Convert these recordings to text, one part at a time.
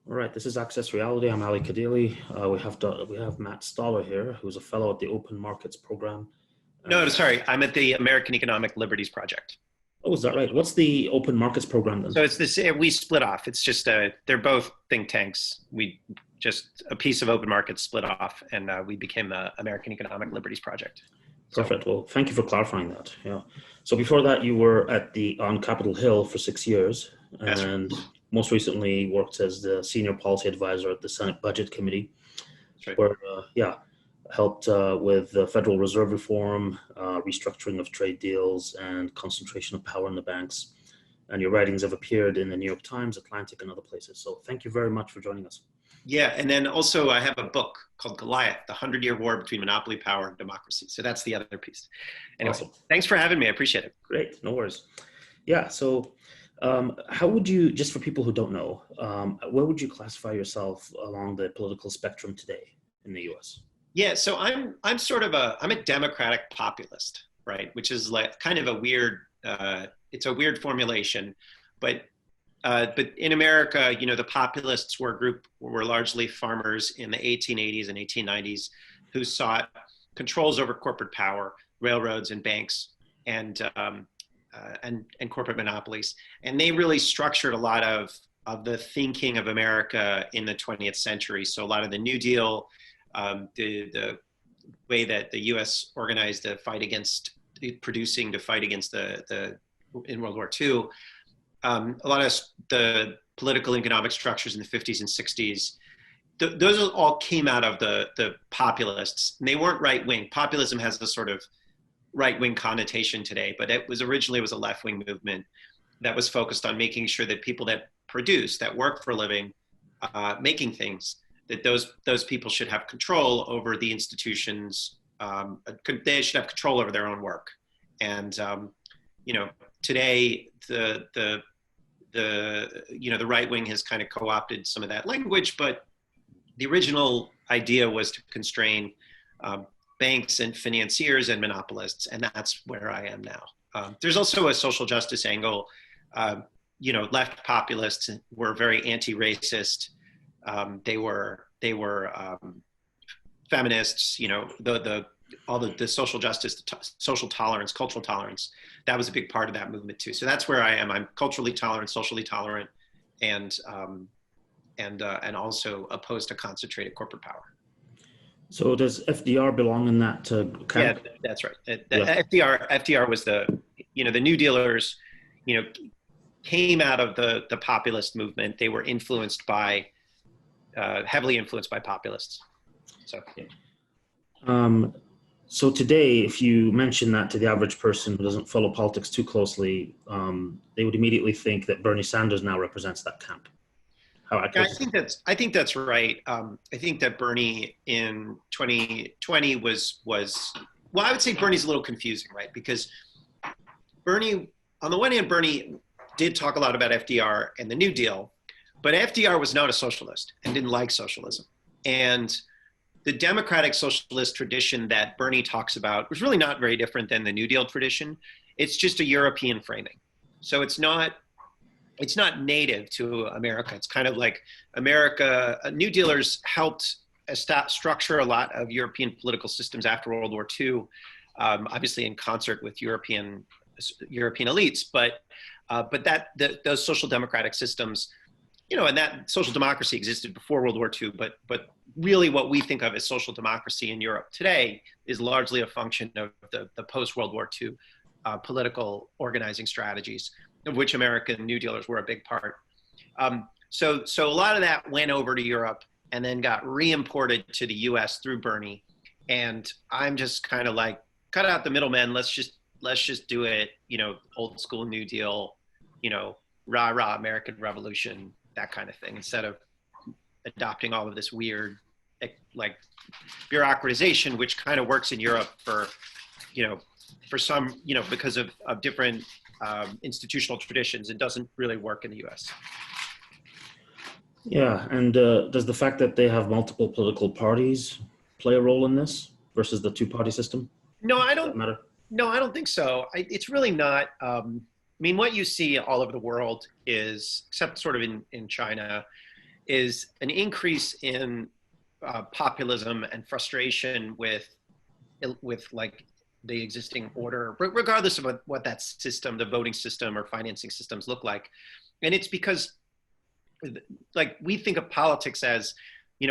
All right, this is Access Reality. I'm Ali Kadili. We have Matt Stoller here, who's a fellow at the Open Markets Program. No, And sorry. I'm at the American Economic Liberties Project. oh, is that right? What's the Open Markets Program then? So it's this, we split off. It's just, they're both think tanks. We just, a piece of open markets split off and we became the American Economic Liberties Project. So, Perfect. Well, thank you for clarifying that. Yeah. So before that, you were on Capitol Hill for 6 years, that's and most recently worked as the senior policy advisor at the Senate Budget Committee, right. where helped with the Federal Reserve reform, restructuring of trade deals, and concentration of power in the banks. And your writings have appeared in the New York Times, Atlantic, and other places. So thank you very much for joining us. Yeah. And then also I have a book called Goliath, the 100-Year War Between Monopoly Power and Democracy. So that's the other piece. Anyway, Awesome. Thanks for having me. I appreciate it. Great. No worries. Yeah. So how would you, just for people who don't know, where would you classify yourself along the political spectrum today in the US? Yeah. So I'm sort of I'm a democratic populist, right? Which is like kind of a weird, it's a weird formulation, but in America, the populists were largely farmers in the 1880s and 1890s who sought controls over corporate power, railroads and banks, and corporate monopolies. And they really structured a lot of the thinking of America in the 20th century. So a lot of the New Deal, the way that the U.S. organized to fight against the in World War II. A lot of the political economic structures in the 50s and 60s, those all came out of the populists. And they weren't right-wing. Populism has this sort of right-wing connotation today, but it was originally a left-wing movement that was focused on making sure that people that produce, that work for a living, making things, that those people should have control over the institutions. They should have control over their own work. And today the right wing has kind of co-opted some of that language, but the original idea was to constrain banks and financiers and monopolists, and that's where I am now. There's also a social justice angle. Left populists were very anti-racist. They were feminists. All the social justice, social tolerance, cultural tolerance. That was a big part of that movement too. So that's where I am. I'm culturally tolerant, socially tolerant, and also opposed to concentrated corporate power. So does FDR belong in that camp? Yeah, that's right. FDR was the New Dealers, came out of the populist movement. They were influenced by, heavily influenced by populists. So. So today, if you mention that to the average person who doesn't follow politics too closely, they would immediately think that Bernie Sanders now represents that camp. How accurate? Yeah, I think that's right. I think that Bernie in 2020 was well, I would say Bernie's a little confusing, right? Because Bernie, on the one hand, Bernie did talk a lot about FDR and the New Deal, but FDR was not a socialist and didn't like socialism. And the democratic socialist tradition that Bernie talks about was really not very different than the New Deal tradition. It's just a European framing. So it's not native to America. It's kind of like America, New Dealers helped structure a lot of European political systems after World War II, obviously in concert with European elites, but those social democratic systems, and that social democracy existed before World War II, but really what we think of as social democracy in Europe today is largely a function of the post-World War II political organizing strategies, of which American New Dealers were a big part. So a lot of that went over to Europe and then got re-imported to the US through Bernie. And I'm just kind of like, cut out the middlemen, let's just do it, old school New Deal, rah, rah, American Revolution, that kind of thing, instead of adopting all of this weird, like, bureaucratization, which kind of works in Europe for some, because of different institutional traditions. It doesn't really work in the US. Yeah, and does the fact that they have multiple political parties play a role in this versus the two-party system? No, I Does that matter? No, I don't think so. It's really not. What you see all over the world is, except sort of in China, is an increase in populism and frustration with like the existing order, regardless of what that system, the voting system or financing systems look like. And it's because, like, we think of politics as,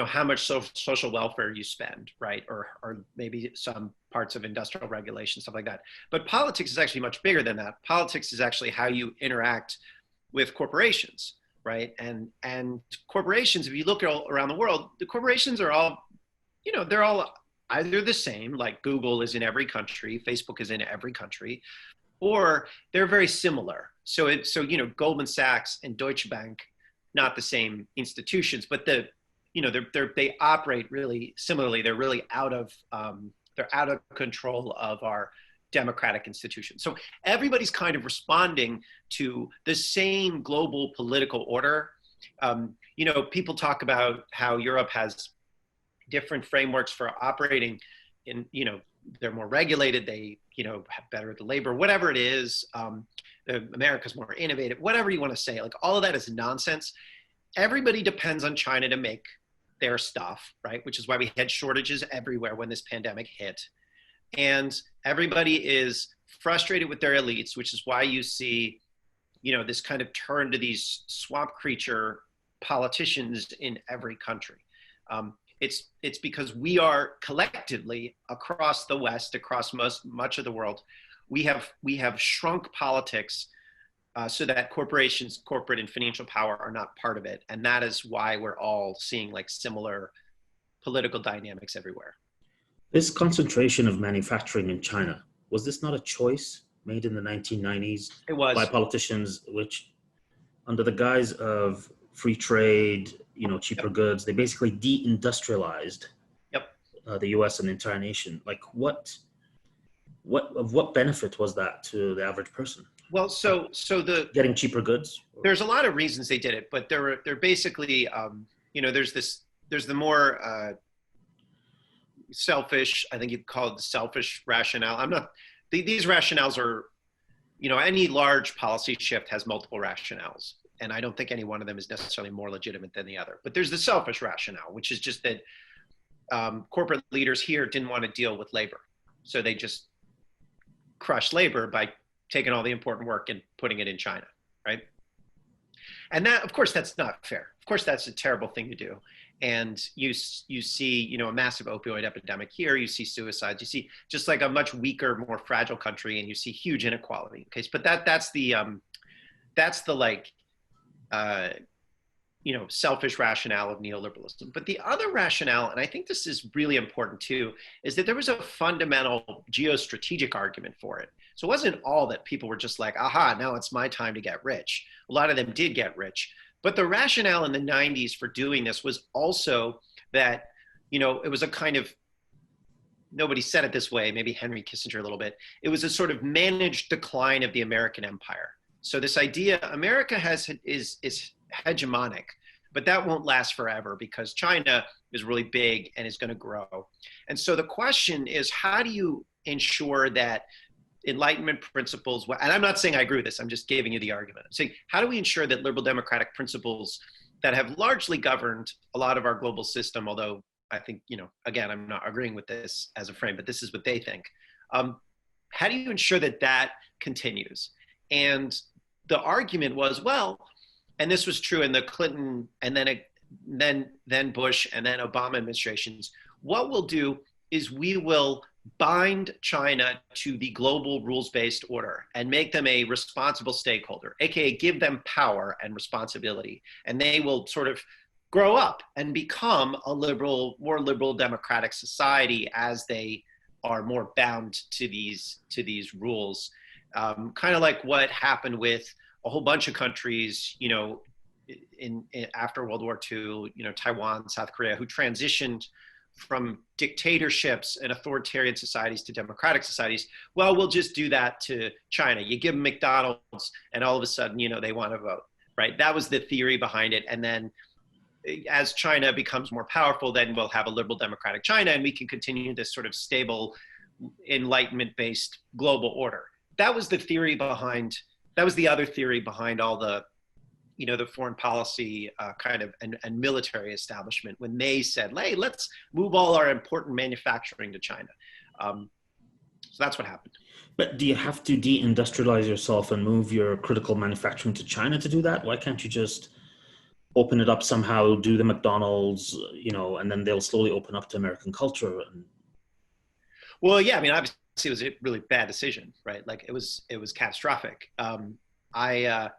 how much social welfare you spend, right? Or maybe some parts of industrial regulation, stuff like that. But politics is actually much bigger than that. Politics is actually how you interact with corporations, right? And corporations, if you look around the world, the corporations are all, they're all either the same, like Google is in every country, Facebook is in every country, or they're very similar. So Goldman Sachs and Deutsche Bank, not the same institutions, but they operate really similarly. They're really out of control of our democratic institutions. So everybody's kind of responding to the same global political order. People talk about how Europe has different frameworks for operating in, they're more regulated, they, have better the labor, whatever it is. America's more innovative, whatever you want to say, like all of that is nonsense. Everybody depends on China to make their stuff, right? Which is why we had shortages everywhere when this pandemic hit. And everybody is frustrated with their elites, which is why you see, this kind of turn to these swamp creature politicians in every country. It's because we are collectively across the West, across much of the world, we have shrunk politics so that corporations, corporate and financial power are not part of it. And that is why we're all seeing like similar political dynamics everywhere. This concentration of manufacturing in China, was this not a choice made in the 1990s It was. By politicians, which under the guise of free trade, cheaper Yep. goods, they basically de-industrialized Yep. The US and the entire nation? Like what benefit was that to the average person? Well, so Getting cheaper goods? There's a lot of reasons they did it, but they're basically, there's the more selfish, I think you'd call it the selfish rationale. These rationales are, any large policy shift has multiple rationales. And I don't think any one of them is necessarily more legitimate than the other. But there's the selfish rationale, which is just that corporate leaders here didn't want to deal with labor. So they just crushed labor by taking all the important work and putting it in China, right? And that, of course, that's not fair. Of course, that's a terrible thing to do. And you see, a massive opioid epidemic here. You see suicides. You see just like a much weaker, more fragile country, and you see huge inequality. Okay, but that's the selfish rationale of neoliberalism. But the other rationale, and I think this is really important too, is that there was a fundamental geostrategic argument for it. So it wasn't all that people were just like, aha, now it's my time to get rich. A lot of them did get rich. But the rationale in the 90s for doing this was also that, it was a kind of, nobody said it this way, maybe Henry Kissinger a little bit, it was a sort of managed decline of the American empire. So this idea, America is hegemonic, but that won't last forever because China is really big and is going to grow. And so the question is, how do you ensure that Enlightenment principles, and I'm not saying I agree with this, I'm just giving you the argument. I'm saying, how do we ensure that liberal democratic principles that have largely governed a lot of our global system, although I think, again, I'm not agreeing with this as a frame, but this is what they think. How do you ensure that that continues? And the argument was, well, and this was true in the Clinton and then Bush and then Obama administrations, what we'll do is we will bind China to the global rules-based order and make them a responsible stakeholder, aka give them power and responsibility, and they will sort of grow up and become a more liberal democratic society as they are more bound to these rules. Kind of like what happened with a whole bunch of countries, in after World War II, Taiwan, South Korea, who transitioned from dictatorships and authoritarian societies to democratic societies. Well, we'll just do that to China. You give them McDonald's and all of a sudden, they want to vote, right? That was the theory behind it. And then as China becomes more powerful, then we'll have a liberal democratic China and we can continue this sort of stable Enlightenment-based global order. That was the theory behind, that was the other theory behind all the, the foreign policy kind of and military establishment when they said, hey, let's move all our important manufacturing to China. So that's what happened. But do you have to de-industrialize yourself and move your critical manufacturing to China to do that? Why can't you just open it up somehow, do the McDonald's, and then they'll slowly open up to American culture? Well, yeah, I mean, obviously it was a really bad decision, right? Like it was catastrophic. The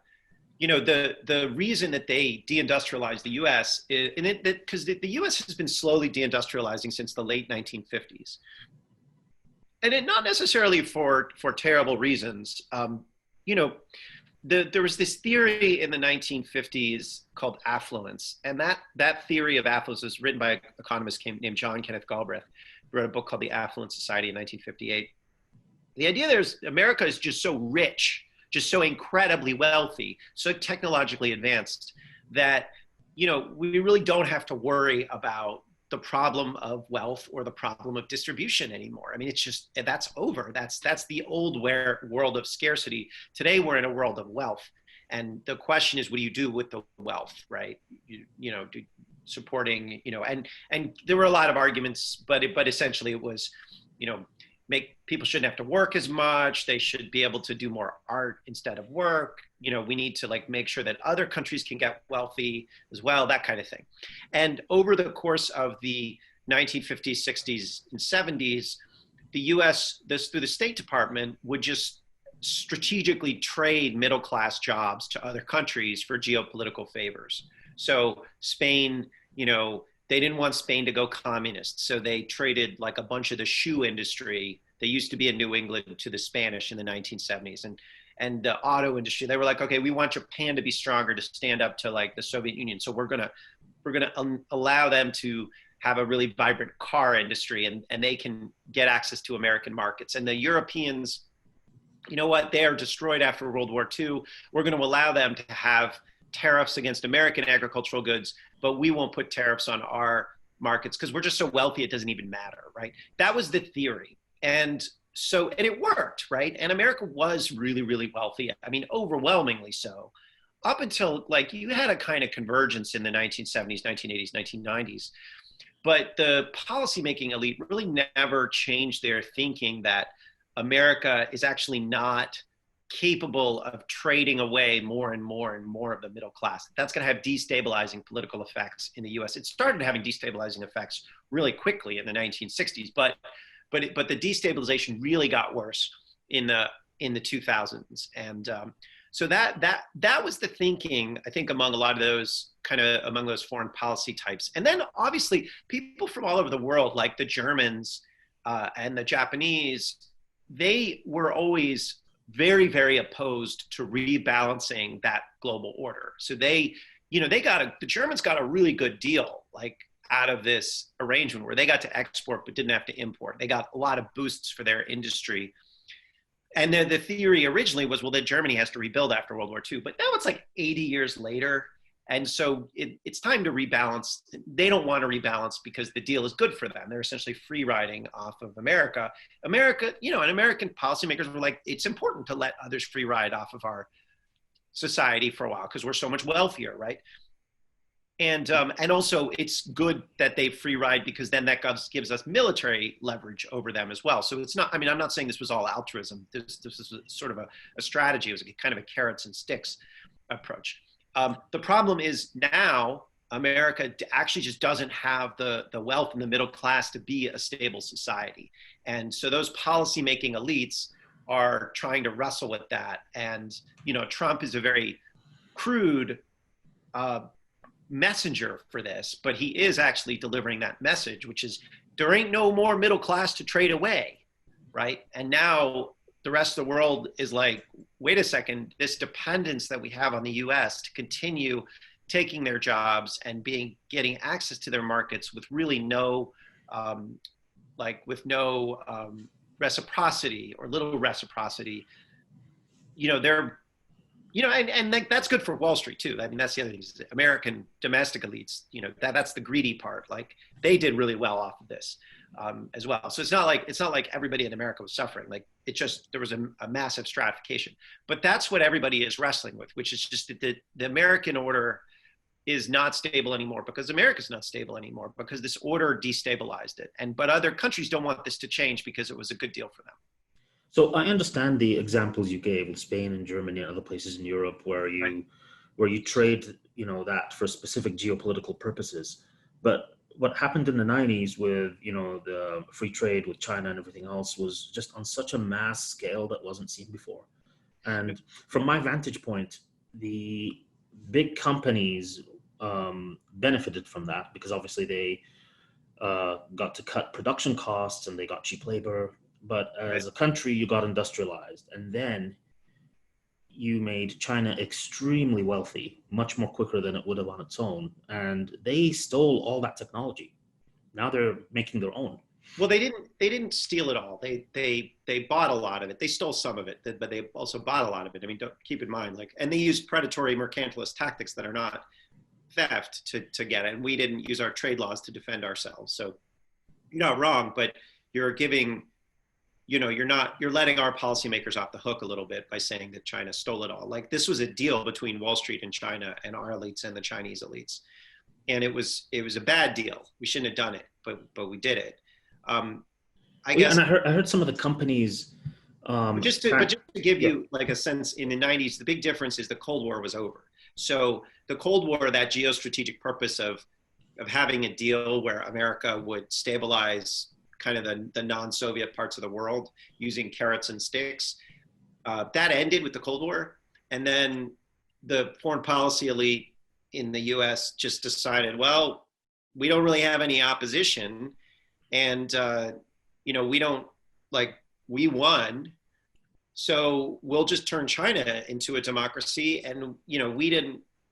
reason that they deindustrialized the U.S. because the U.S. has been slowly deindustrializing since the late 1950s. And not necessarily for terrible reasons. There was this theory in the 1950s called affluence. And that theory of affluence was written by an economist named John Kenneth Galbraith, who wrote a book called The Affluent Society in 1958. The idea there is America is just so rich, just so incredibly wealthy, so technologically advanced that, we really don't have to worry about the problem of wealth or the problem of distribution anymore. I mean, it's just, that's over. That's the old world of scarcity. Today, we're in a world of wealth. And the question is, what do you do with the wealth, right? Supporting, and there were a lot of arguments, but essentially it was, make people shouldn't have to work as much. They should be able to do more art instead of work. We need to make sure that other countries can get wealthy as well, that kind of thing. And over the course of the 1950s, 60s, and 70s, the US, through the State Department, would just strategically trade middle-class jobs to other countries for geopolitical favors. So Spain, they didn't want Spain to go communist. So they traded a bunch of the shoe industry that used to be in New England to the Spanish in the 1970s. And the auto industry, they were like, okay, we want Japan to be stronger to stand up to the Soviet Union. So we're gonna allow them to have a really vibrant car industry and they can get access to American markets. And the Europeans, they are destroyed after World War II. We're gonna allow them to have tariffs against American agricultural goods, but we won't put tariffs on our markets because we're just so wealthy it doesn't even matter, right? That was the theory. And it worked, right? And America was really, really wealthy. I mean, overwhelmingly so, up until you had a kind of convergence in the 1970s, 1980s, 1990s. But the policymaking elite really never changed their thinking that America is actually not capable of trading away more and more and more of the middle class. That's going to have destabilizing political effects in the U.S. It started having destabilizing effects really quickly in the 1960s, but the destabilization really got worse in the 2000s. And so that was the thinking, I think, among a lot of those among those foreign policy types. And then obviously people from all over the world, like the Germans and the Japanese, they were always very, very opposed to rebalancing that global order. So the Germans got a really good deal, out of this arrangement where they got to export but didn't have to import. They got a lot of boosts for their industry. And then the theory originally was, that Germany has to rebuild after World War II. But now it's 80 years later. And so it's time to rebalance. They don't want to rebalance because the deal is good for them. They're essentially free riding off of America. And American policymakers were like, it's important to let others free ride off of our society for a while because we're so much wealthier, right? And also it's good that they free ride because then that gives us military leverage over them as well. So it's not, I'm not saying this was all altruism. This is sort of a strategy. It was kind of a carrots and sticks approach. The problem is now America actually just doesn't have the wealth and the middle class to be a stable society. And so those policymaking elites are trying to wrestle with that. And, Trump is a very crude messenger for this, but he is actually delivering that message, which is there ain't no more middle class to trade away, right? And now the rest of the world is like, wait a second, this dependence that we have on the US to continue taking their jobs and getting access to their markets with really no reciprocity or little reciprocity, and like, that's good for Wall Street too. I mean, that's the other thing. American domestic elites, that's the greedy part. Like they did really well off of this as well. So it's not like everybody in America was suffering. Like there was a massive stratification. But that's what everybody is wrestling with, which is just that the American order is not stable anymore because America's not stable anymore because this order destabilized it. But other countries don't want this to change because it was a good deal for them. So I understand the examples you gave with Spain and Germany and other places in Europe where you trade, that for specific geopolitical purposes. But what happened in the 90s with, the free trade with China and everything else was just on such a mass scale that wasn't seen before. And from my vantage point, the big companies benefited from that because obviously they got to cut production costs and they got cheap labor. But as a country, you got industrialized, and then you made China extremely wealthy, much more quicker than it would have on its own. And they stole all that technology. Now they're making their own. Well, they didn't steal it all. They bought a lot of it. They stole some of it, but they also bought a lot of it. I mean, keep in mind, and they used predatory mercantilist tactics that are not theft to get it. And we didn't use our trade laws to defend ourselves. So you're not wrong, but you're giving. You're letting our policymakers off the hook a little bit by saying that China stole it all. Like this was a deal between Wall Street and China and our elites and the Chinese elites. And it was a bad deal. We shouldn't have done it, but we did it. I guess. And I heard some of the companies. Just to give you like a sense, in the 90s, the big difference is the Cold War was over. So the Cold War, that geostrategic purpose of having a deal where America would stabilize kind of the non-Soviet parts of the world using carrots and sticks. That ended with the Cold War. And then the foreign policy elite in the US just decided, well, we don't really have any opposition. And, we won. So we'll just turn China into a democracy. And,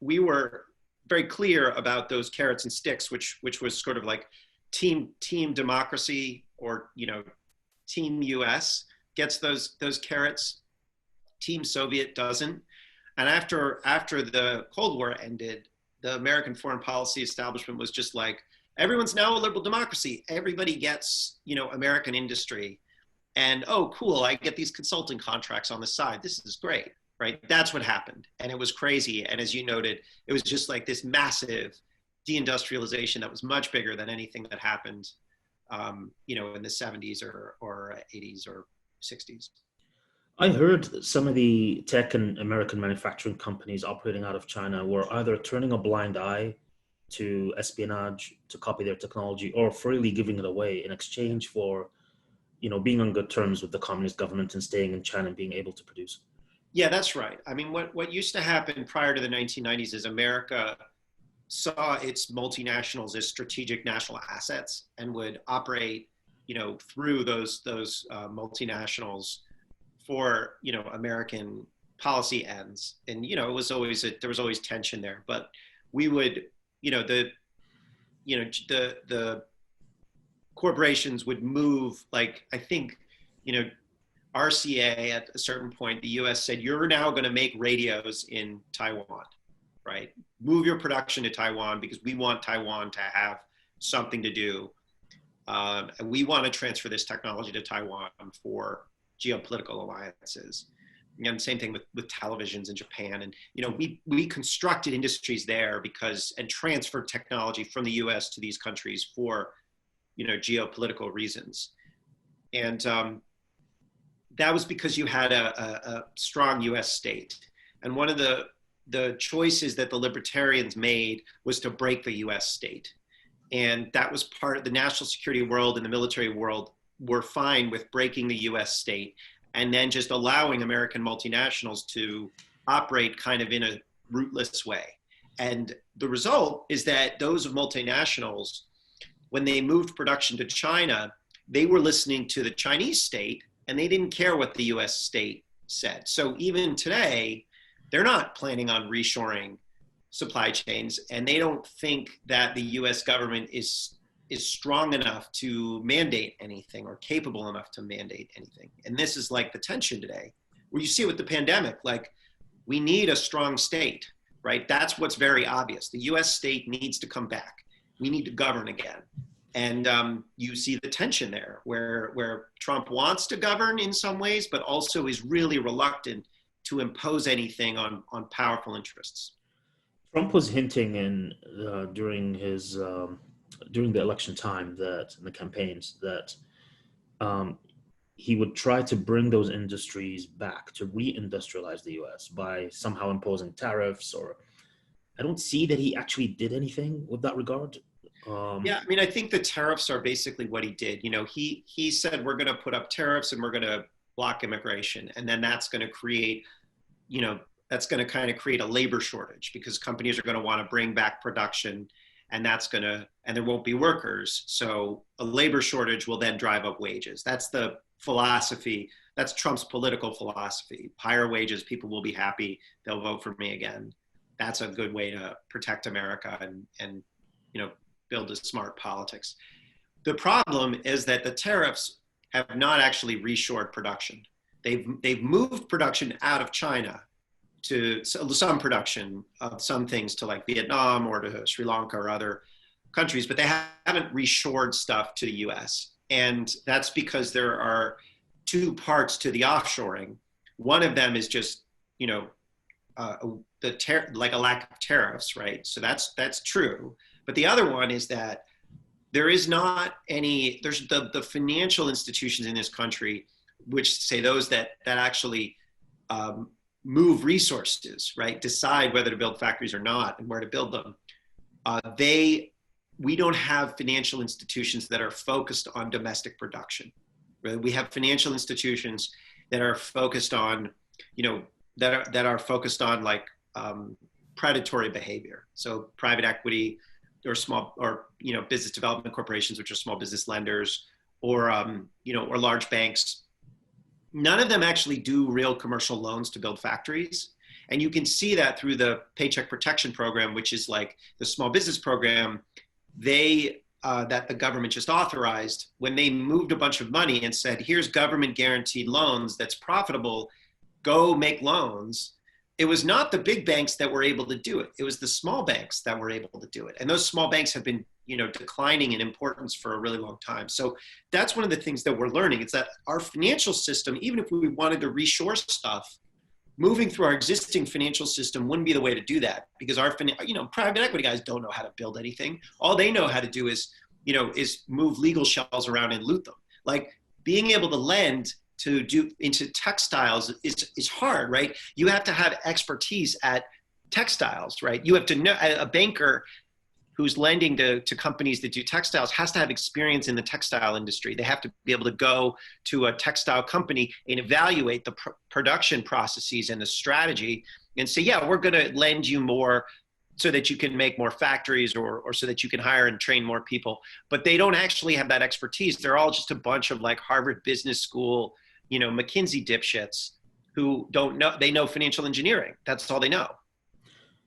we were very clear about those carrots and sticks, which was sort of like, team democracy or team US gets those carrots, team Soviet doesn't. And after the Cold War ended, the American foreign policy establishment was just like, everyone's now a liberal democracy, everybody gets American industry, and oh cool, I get these consulting contracts on the side, this is great, right? That's what happened. And it was crazy. And as you noted, it was just like this massive de-industrialization that was much bigger than anything that happened, in the 70s or 80s or 60s. I heard some of the tech and American manufacturing companies operating out of China were either turning a blind eye to espionage to copy their technology or freely giving it away in exchange for, being on good terms with the communist government and staying in China and being able to produce. Yeah, that's right. I mean, what used to happen prior to the 1990s is America saw its multinationals as strategic national assets and would operate, through those multinationals for, American policy ends. And, there was always tension there, but we would, the corporations would move, like, I think, RCA at a certain point, the US said, you're now going to make radios in Taiwan. Right? Move your production to Taiwan because we want Taiwan to have something to do. And we want to transfer this technology to Taiwan for geopolitical alliances. And same thing with televisions in Japan. And, we constructed industries there and transferred technology from the US to these countries for, geopolitical reasons. And that was because you had a strong US state. And one of the choices that the libertarians made was to break the US state. And that was part of the national security world and the military world were fine with breaking the US state and then just allowing American multinationals to operate kind of in a rootless way. And the result is that those multinationals, when they moved production to China, they were listening to the Chinese state and they didn't care what the US state said. So even today, they're not planning on reshoring supply chains, and they don't think that the US government is strong enough to mandate anything or capable enough to mandate anything. And this is like the tension today, where you see it with the pandemic. Like, we need a strong state, right? That's what's very obvious. The US state needs to come back. We need to govern again. And you see the tension there where Trump wants to govern in some ways, but also is really reluctant to impose anything on powerful interests. Trump was hinting during the election time, that in the campaigns, that he would try to bring those industries back, to reindustrialize the US by somehow imposing tariffs. Or I don't see that he actually did anything with that regard. Yeah, I mean, I think the tariffs are basically what he did. He said, we're going to put up tariffs and we're going to block immigration. And then that's going to create, that's going to kind of create a labor shortage, because companies are going to want to bring back production, and and there won't be workers. So a labor shortage will then drive up wages. That's the philosophy. That's Trump's political philosophy. Higher wages, people will be happy. They'll vote for me again. That's a good way to protect America and build a smart politics. The problem is that the tariffs have not actually reshored production. They've moved production out of China to some production of some things to like Vietnam or to Sri Lanka or other countries, but they haven't reshored stuff to the US. And that's because there are two parts to the offshoring. One of them is just, like a lack of tariffs, right? So that's true. But the other one is that there's the financial institutions in this country, which say those that actually move resources, right? Decide whether to build factories or not and where to build them. We don't have financial institutions that are focused on domestic production. Right? We have financial institutions that are focused on, that are focused on like predatory behavior. So private equity, or business development corporations, which are small business lenders, or large banks. None of them actually do real commercial loans to build factories. And you can see that through the Paycheck Protection Program, which is like the small business program, that the government just authorized. When they moved a bunch of money and said, here's government guaranteed loans that's profitable, go make loans. It was not the big banks that were able to do it. It was the small banks that were able to do it. And those small banks have been, declining in importance for a really long time. So that's one of the things that we're learning. It's that our financial system, even if we wanted to reshore stuff, moving through our existing financial system wouldn't be the way to do that, because our private equity guys don't know how to build anything. All they know how to do is move legal shells around and loot them. Like being able to lend to do into textiles is hard, right? You have to have expertise at textiles, right? You have to know. A banker who's lending to companies that do textiles has to have experience in the textile industry. They have to be able to go to a textile company and evaluate the production processes and the strategy and say, yeah, we're going to lend you more so that you can make more factories or so that you can hire and train more people. But they don't actually have that expertise. They're all just a bunch of like Harvard Business School, McKinsey dipshits who don't know. They know financial engineering. That's all they know.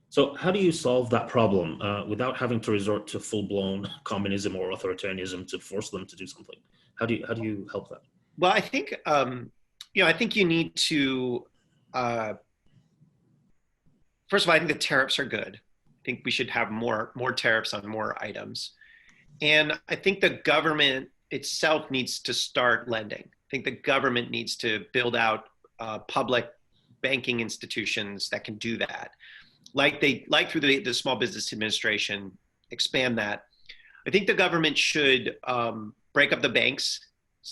So how do you solve that problem without having to resort to full-blown communism or authoritarianism to force them to do something? How do you help that? Well, I think I think you need to. First of all, I think the tariffs are good. I think we should have more tariffs on more items, and I think the government itself needs to start lending. I think the government needs to build out public banking institutions that can do that. Like through the Small Business Administration, expand that. I think the government should break up the banks.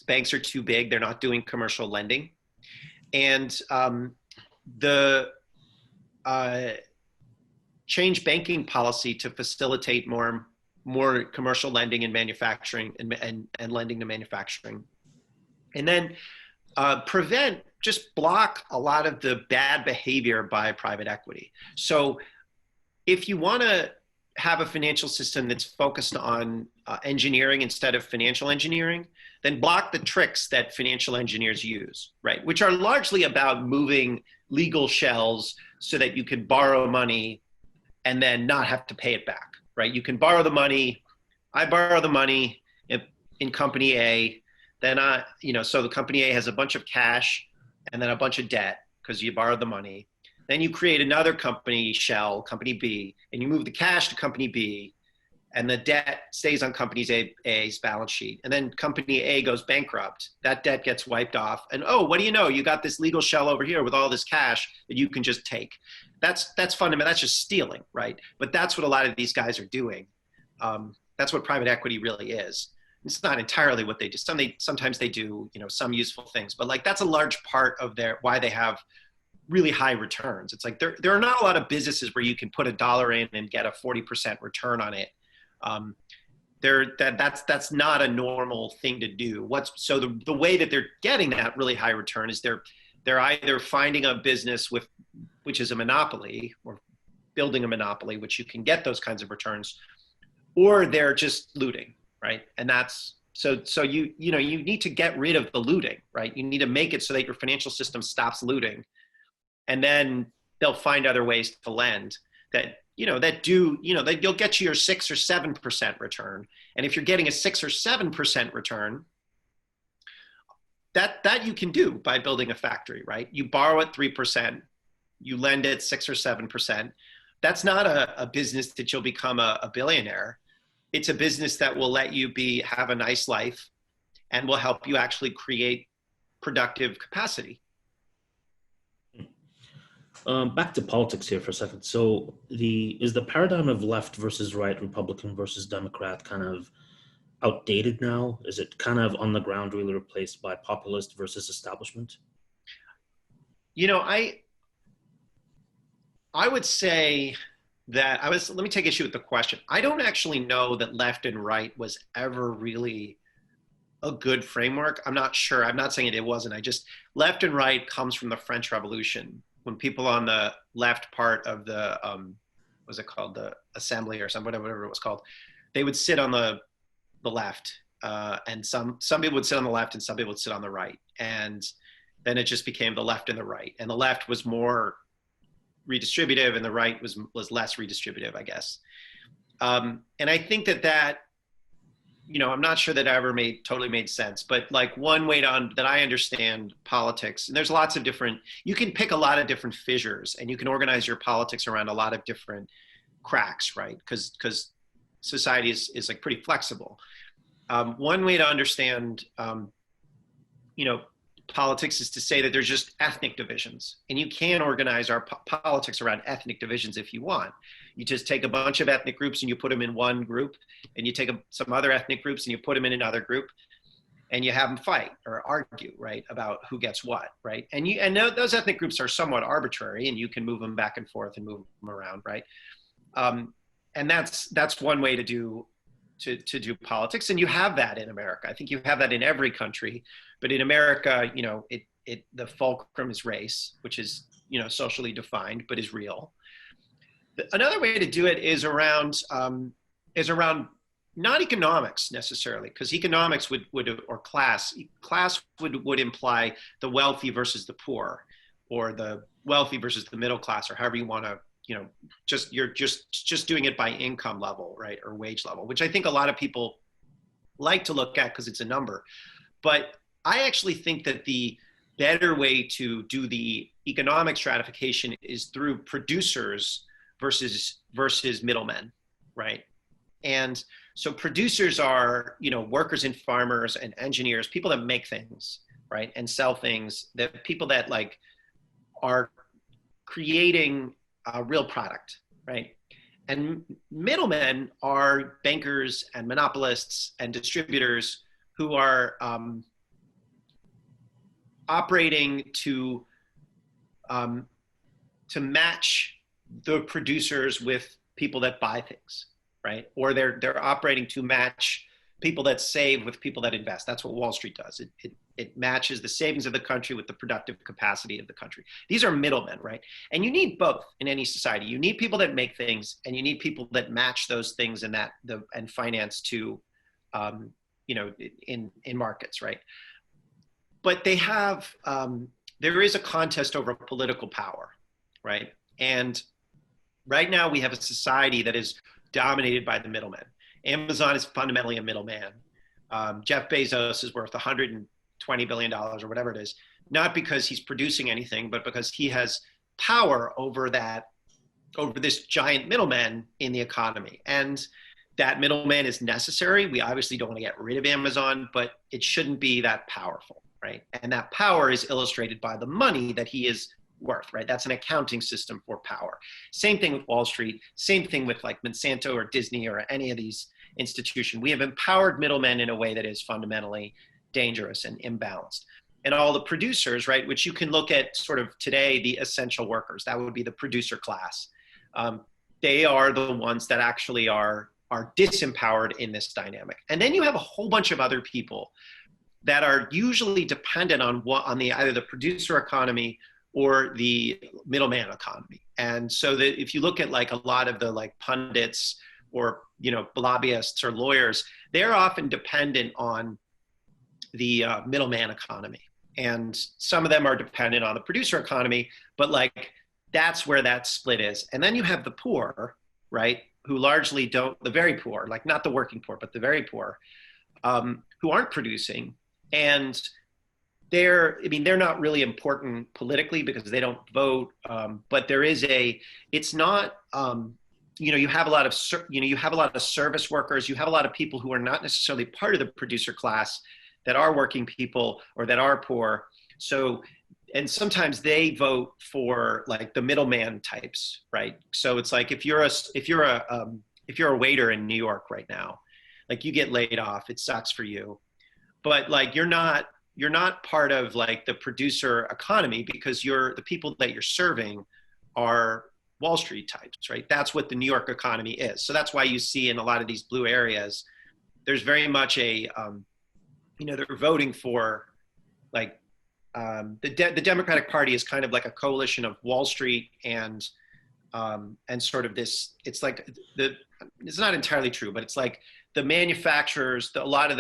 Banks are too big. They're not doing commercial lending. And change banking policy to facilitate more commercial lending and manufacturing and lending to manufacturing. And then just block a lot of the bad behavior by private equity. So if you want to have a financial system that's focused on engineering instead of financial engineering, then block the tricks that financial engineers use, right? Which are largely about moving legal shells so that you can borrow money and then not have to pay it back, right? You can borrow the money. I borrow the money in company A. Then so the company A has a bunch of cash and then a bunch of debt because you borrowed the money. Then you create another company shell, company B, and you move the cash to company B, and the debt stays on company A's balance sheet. And then company A goes bankrupt. That debt gets wiped off. And oh, what do you know? You got this legal shell over here with all this cash that you can just take. That's fundamental. That's just stealing, right? But that's what a lot of these guys are doing. That's what private equity really is. It's not entirely what they do. Sometimes they do, some useful things, but like that's a large part of why they have really high returns. It's like there are not a lot of businesses where you can put $1 in and get a 40% return on it. That's not a normal thing to do. So the way that they're getting that really high return is they're either finding a business which is a monopoly, or building a monopoly, which you can get those kinds of returns, or they're just looting, right? And that's so you need to get rid of the looting, right? You need to make it so that your financial system stops looting, and then they'll find other ways to lend that you'll get you your 6 or 7% return. And if you're getting a 6 or 7% return, that you can do by building a factory, right? You borrow at 3%, you lend at 6 or 7%. That's not a business that you'll become a billionaire. It's a business that will let you have a nice life and will help you actually create productive capacity. Back to politics here for a second. So is the paradigm of left versus right, Republican versus Democrat kind of outdated now? Is it kind of on the ground really replaced by populist versus establishment? I would say that let me take issue with the question. I don't actually know that left and right was ever really a good framework. I'm not sure. I'm not saying it wasn't. Left and right comes from the French Revolution, when people on the left part of the, what's it called? The assembly or something, whatever it was called, they would sit on the left. And some people would sit on the left and some people would sit on the right. And then it just became the left and the right. And the left was more redistributive and the right was less redistributive, I guess. And I think that I'm not sure that ever totally made sense, but like one way that I understand politics, and there's lots of you can pick a lot of different fissures and you can organize your politics around a lot of different cracks, right? Because society is like pretty flexible. One way to understand, politics is to say that there's just ethnic divisions, and you can organize our politics around ethnic divisions if you want. You just take a bunch of ethnic groups and you put them in one group, and you take some other ethnic groups and you put them in another group, and you have them fight or argue, right, about who gets what, right? And those ethnic groups are somewhat arbitrary, and you can move them back and forth and move them around, right? And that's one way to do politics, and you have that in America. I think you have that in every country, but in America, the fulcrum is race, which is socially defined but is real. Another way to do it is around not economics necessarily, because economics would or class would imply the wealthy versus the poor, or the wealthy versus the middle class, or however you want to. You're just doing it by income level, right, or wage level, which I think a lot of people like to look at because it's a number. But I actually think that the better way to do the economic stratification is through producers versus middlemen, right? And so producers are, workers and farmers and engineers, people that make things, right, and sell things, that people that like are creating a real product, right? And middlemen are bankers and monopolists and distributors who are operating to match the producers with people that buy things, right? Or they're operating to match people that save with people that invest. That's what Wall Street does. It matches the savings of the country with the productive capacity of the country. These are middlemen, right? And you need both in any society. You need people that make things, and you need people that match those things and finance to, in markets, right? But they have, there is a contest over political power, right? And right now we have a society that is dominated by the middlemen. Amazon is fundamentally a middleman. Jeff Bezos is worth $120 billion or whatever it is, not because he's producing anything, but because he has power over this giant middleman in the economy. And that middleman is necessary. We obviously don't want to get rid of Amazon, but it shouldn't be that powerful, right? And that power is illustrated by the money that he is worth, right? That's an accounting system for power. Same thing with Wall Street, same thing with like Monsanto or Disney or any of these institutions. We have empowered middlemen in a way that is fundamentally dangerous and imbalanced. And all the producers, right, which you can look at sort of today, the essential workers, that would be the producer class. They are the ones that actually are disempowered in this dynamic. And then you have a whole bunch of other people that are usually dependent on either the producer economy or the middleman economy. And so that if you look at like a lot of the like pundits or, you know, lobbyists or lawyers, they're often dependent on the middleman economy. And some of them are dependent on the producer economy, but like that's where that split is. And then you have the poor, right, who largely don't, the very poor, like not the working poor, but the very poor, who aren't producing. And they're not really important politically because they don't vote. But there is it's not, you have a lot of, you have a lot of service workers, you have a lot of people who are not necessarily part of the producer class that are working people or that are poor. So, and sometimes they vote for like the middleman types, right? So it's like if you're a waiter in New York right now, like you get laid off, it sucks for you, but like you're not part of like the producer economy because the people that you're serving are Wall Street types, right? That's what the New York economy is. So that's why you see in a lot of these blue areas, there's very much they're voting for like the Democratic Party is kind of like a coalition of Wall Street and sort of this. It's like it's not entirely true, but it's like the manufacturers, a lot of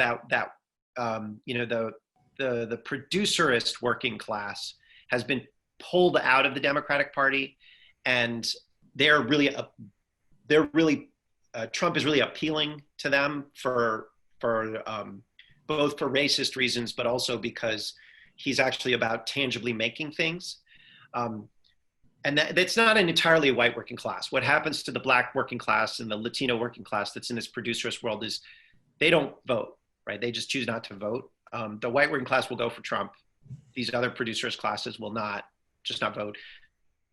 the producerist working class has been pulled out of the Democratic Party, and Trump is really appealing to them for both for racist reasons, but also because he's actually about tangibly making things. And that's not an entirely white working class. What happens to the Black working class and the Latino working class that's in this producerist world is they don't vote, right? They just choose not to vote. The white working class will go for Trump. These other producerist classes will not vote.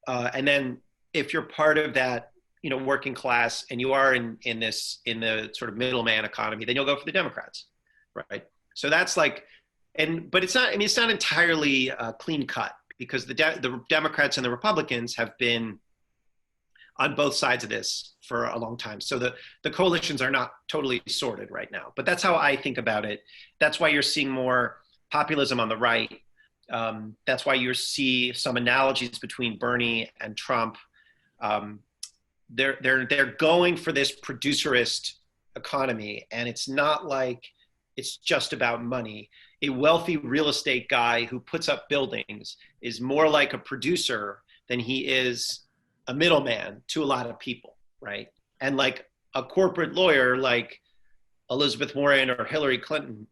And then if you're part of that, working class and you are in the sort of middleman economy, then you'll go for the Democrats. Right. So that's like, but it's not, it's not entirely clean cut because the Democrats and the Republicans have been on both sides of this for a long time. So the coalitions are not totally sorted right now, but that's how I think about it. That's why you're seeing more populism on the right. That's why you see some analogies between Bernie and Trump. They're going for this producerist economy, and it's not like it's just about money. A wealthy real estate guy who puts up buildings is more like a producer than he is a middleman to a lot of people, right? And like a corporate lawyer like Elizabeth Warren or Hillary Clinton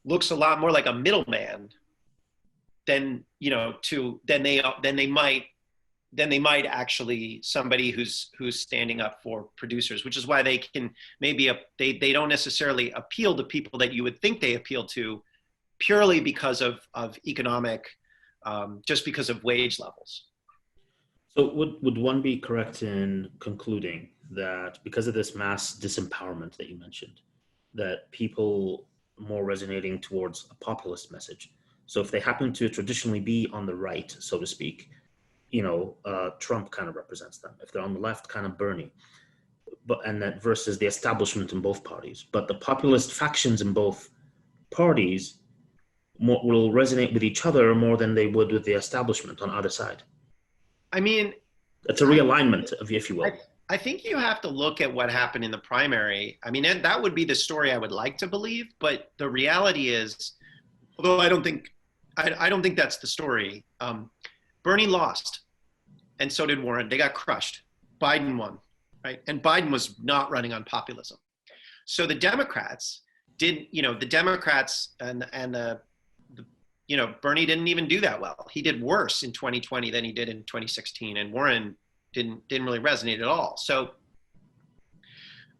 looks a lot more like a middleman than they might actually somebody who's standing up for producers, which is why they can they don't necessarily appeal to people that you would think they appeal to purely because of economic, just because of wage levels. So would one be correct in concluding that because of this mass disempowerment that you mentioned, that people are more resonating towards a populist message? So if they happen to traditionally be on the right, so to speak, Trump kind of represents them. If they're on the left, kind of Bernie, and that versus the establishment in both parties. But the populist factions in both parties will resonate with each other more than they would with the establishment on either side. I mean, it's a realignment, if you will. I think you have to look at what happened in the primary. I mean, that would be the story I would like to believe, but the reality is, although I don't think that's the story. Bernie lost, and so did Warren. They got crushed. Biden won, right? And Biden was not running on populism. So the Democrats and Bernie didn't even do that well. He did worse in 2020 than he did in 2016, and Warren didn't really resonate at all. So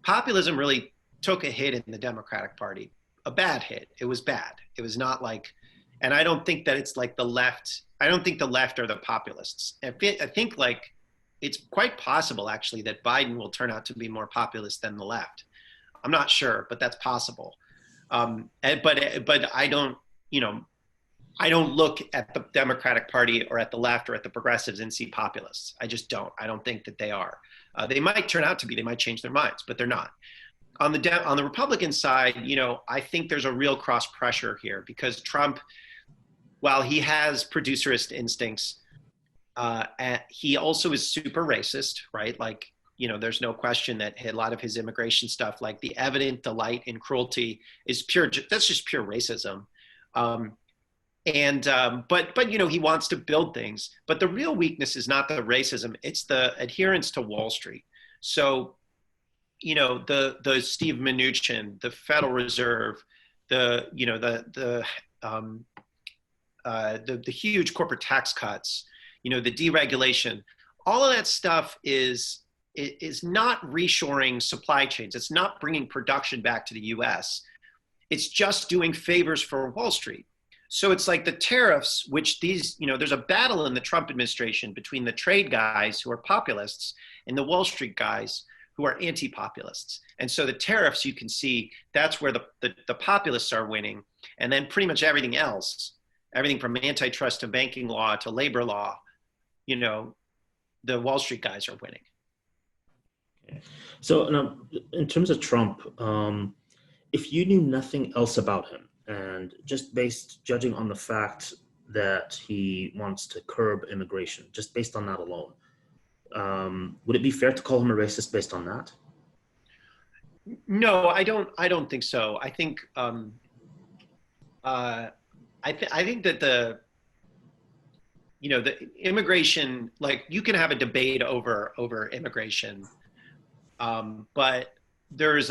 populism really took a hit in the Democratic Party, a bad hit. It was bad. It was not like, and I don't think that it's like the left. I don't think the left are the populists. I think like it's quite possible actually that Biden will turn out to be more populist than the left. I'm not sure, but that's possible. But I don't, I don't look at the Democratic Party or at the left or at the progressives and see populists. I just don't. I don't think that they are. They might turn out to be. They might change their minds, but they're not. On the Republican side, I think there's a real cross pressure here because Trump, while he has producerist instincts, he also is super racist, right? Like, there's no question that a lot of his immigration stuff, like the evident delight in cruelty, is that's just pure racism. But he wants to build things. But the real weakness is not the racism; it's the adherence to Wall Street. So, the Steve Mnuchin, the Federal Reserve, the huge corporate tax cuts, the deregulation, all of that stuff is not reshoring supply chains. It's not bringing production back to the U.S. It's just doing favors for Wall Street. So it's like the tariffs, which there's a battle in the Trump administration between the trade guys who are populists and the Wall Street guys who are anti-populists. And so the tariffs, you can see, that's where the populists are winning. And then pretty much everything else, everything from antitrust to banking law to labor law, the Wall Street guys are winning. So now, in terms of Trump, if you knew nothing else about him, and just judging on the fact that he wants to curb immigration, just based on that alone, would it be fair to call him a racist based on that? No, I don't think so. I think I think that the immigration, like, you can have a debate over immigration, but there's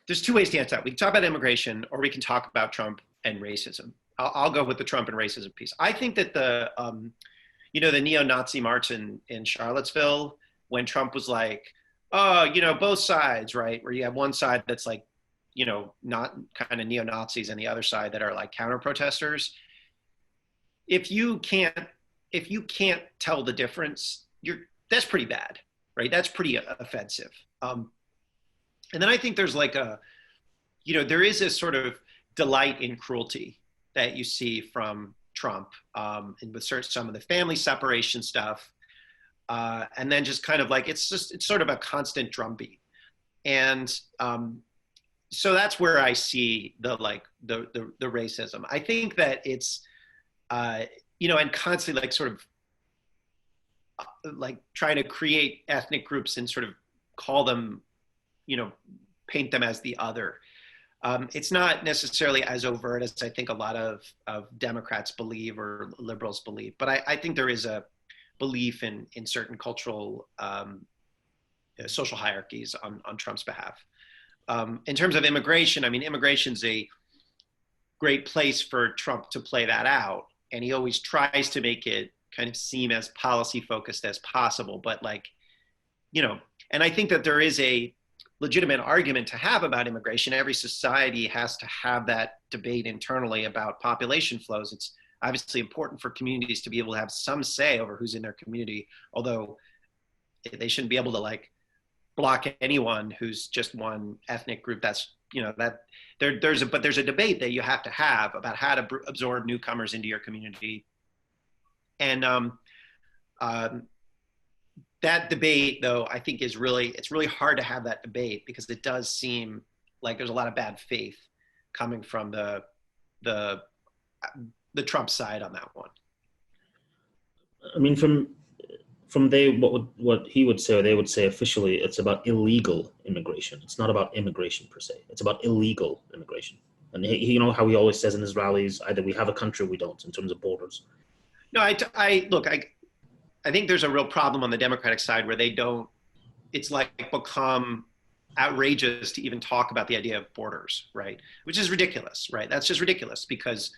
there's two ways to answer that. We can talk about immigration, or we can talk about Trump and racism. I'll go with the Trump and racism piece. I think that the neo-Nazi march in Charlottesville, when Trump was like, oh, both sides, right? Where you have one side that's like, not kind of neo-Nazis, and the other side that are like counter-protesters. If you can't tell the difference, that's pretty bad, right? That's pretty offensive. And then I think there's like there is a sort of delight in cruelty that you see from Trump, and with some of the family separation stuff, and then just kind of like it's sort of a constant drumbeat, and so that's where I see the racism. I think that it's and constantly like sort of like trying to create ethnic groups and sort of call them, paint them as the other. It's not necessarily as overt as I think a lot of Democrats believe or liberals believe, but I think there is a belief in certain cultural social hierarchies on Trump's behalf. In terms of immigration, immigration's a great place for Trump to play that out, and he always tries to make it kind of seem as policy focused as possible. But and I think that there is a legitimate argument to have about immigration. Every society has to have that debate internally about population flows. It's obviously important for communities to be able to have some say over who's in their community, although they shouldn't be able to like block anyone who's just one ethnic group. That's, there's a debate that you have to have about how to absorb newcomers into your community. And that debate, though, I think it's really hard to have that debate because it does seem like there's a lot of bad faith coming from the Trump side on that one. What he would say, or they would say officially, it's about illegal immigration. It's not about immigration per se. It's about illegal immigration. And he how he always says in his rallies, either we have a country or we don't in terms of borders. No, I think there's a real problem on the Democratic side where they don't, it's like become outrageous to even talk about the idea of borders, right? Which is ridiculous, right? That's just ridiculous because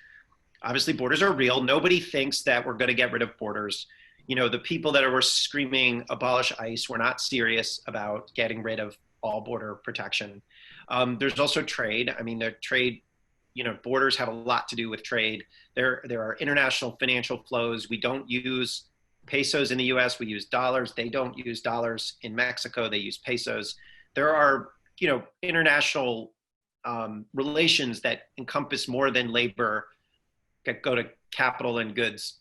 obviously borders are real. Nobody thinks that we're going to get rid of borders. You know, the people that were screaming abolish ICE were not serious about getting rid of all border protection. There's also trade. I mean, the trade, you know, borders have a lot to do with trade. There are international financial flows. We don't use pesos in the US, we use dollars. They don't use dollars in Mexico, they use pesos. There are, you know, international relations that encompass more than labor, that go to capital and goods.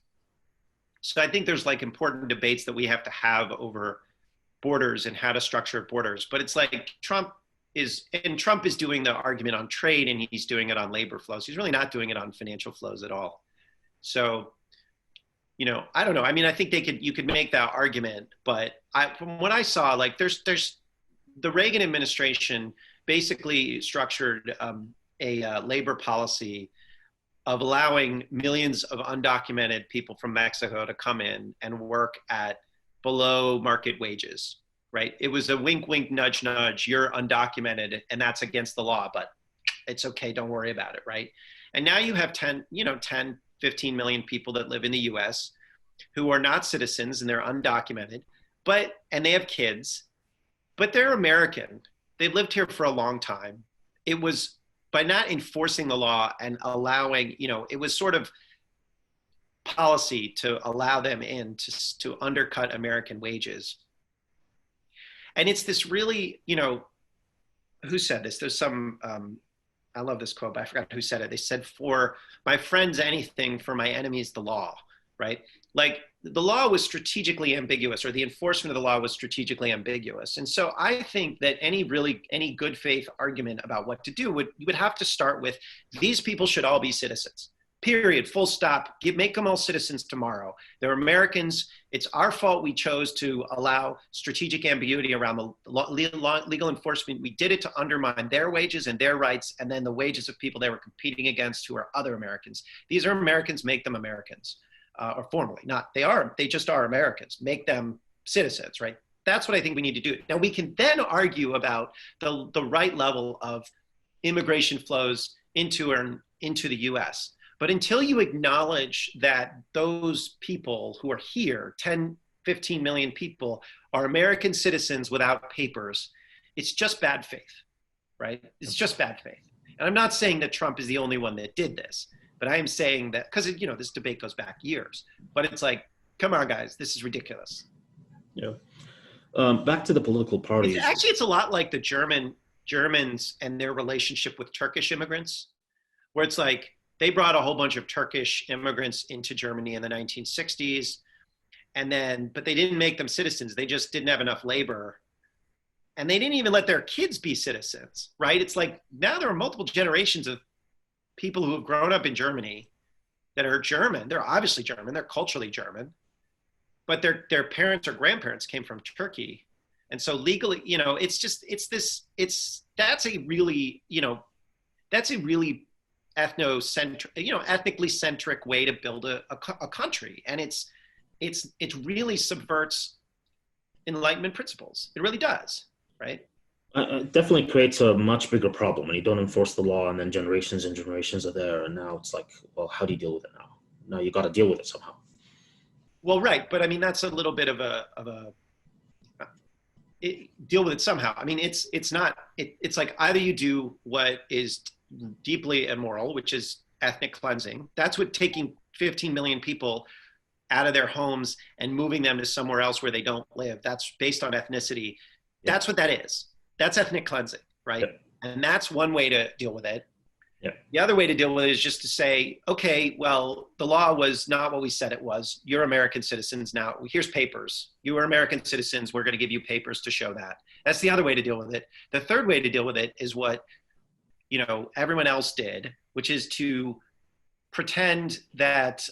So I think there's like important debates that we have to have over borders and how to structure borders. But it's like Trump is doing the argument on trade and he's doing it on labor flows. He's really not doing it on financial flows at all. So, you know, I don't know. I mean, I think you could make that argument, but from what I saw, like there's the Reagan administration basically structured a labor policy of allowing millions of undocumented people from Mexico to come in and work at below market wages, right? It was a wink, wink, nudge, nudge. You're undocumented and that's against the law, but it's okay. Don't worry about it, right? And now you have 10, 15 million people that live in the US who are not citizens and they're undocumented, and they have kids, but they're American. They've lived here for a long time. It was by not enforcing the law and allowing, it was sort of policy to allow them in to undercut American wages. And it's this really, who said this? There's some, I love this quote, but I forgot who said it. They said, for my friends, anything, for my enemies, the law, right? Like the law was strategically ambiguous, or the enforcement of the law was strategically ambiguous. And so I think that any good faith argument about what to do you would have to start with, these people should all be citizens, period, full stop, make them all citizens tomorrow. They're Americans. It's our fault we chose to allow strategic ambiguity around the legal enforcement. We did it to undermine their wages and their rights, and then the wages of people they were competing against who are other Americans. These are Americans, make them Americans. Or formally, they just are Americans, make them citizens, right? That's what I think we need to do. Now we can then argue about the right level of immigration flows into the US. But until you acknowledge that those people who are here, 10, 15 million people, are American citizens without papers, it's just bad faith, right? It's just bad faith. And I'm not saying that Trump is the only one that did this, but I am saying that, because this debate goes back years, but it's like, come on, guys, this is ridiculous. Yeah. Back to the political parties. It's a lot like the Germans and their relationship with Turkish immigrants, where it's like they brought a whole bunch of Turkish immigrants into Germany in the 1960s, but they didn't make them citizens. They just didn't have enough labor. And they didn't even let their kids be citizens, right? It's like now there are multiple generations of people who have grown up in Germany that are German. They're obviously German. They're culturally German, but their parents or grandparents came from Turkey. And so legally, that's a really ethnically centric way to build a country. And it really subverts Enlightenment principles. It really does, right? It definitely creates a much bigger problem when you don't enforce the law, and then generations and generations are there, and now it's like, well, how do you deal with it now? Now you got to deal with it somehow. Well, right, but I mean that's a little bit of deal with it somehow. I mean it's like either you do what is deeply immoral, which is ethnic cleansing. That's what taking 15 million people out of their homes and moving them to somewhere else where they don't live. That's based on ethnicity. Yeah. That's what that is. That's ethnic cleansing, right? Yep. And that's one way to deal with it. Yep. The other way to deal with it is just to say, okay, well, the law was not what we said it was. You're American citizens now. Here's papers. You are American citizens. We're going to give you papers to show that. That's the other way to deal with it. The third way to deal with it is what, everyone else did, which is to pretend that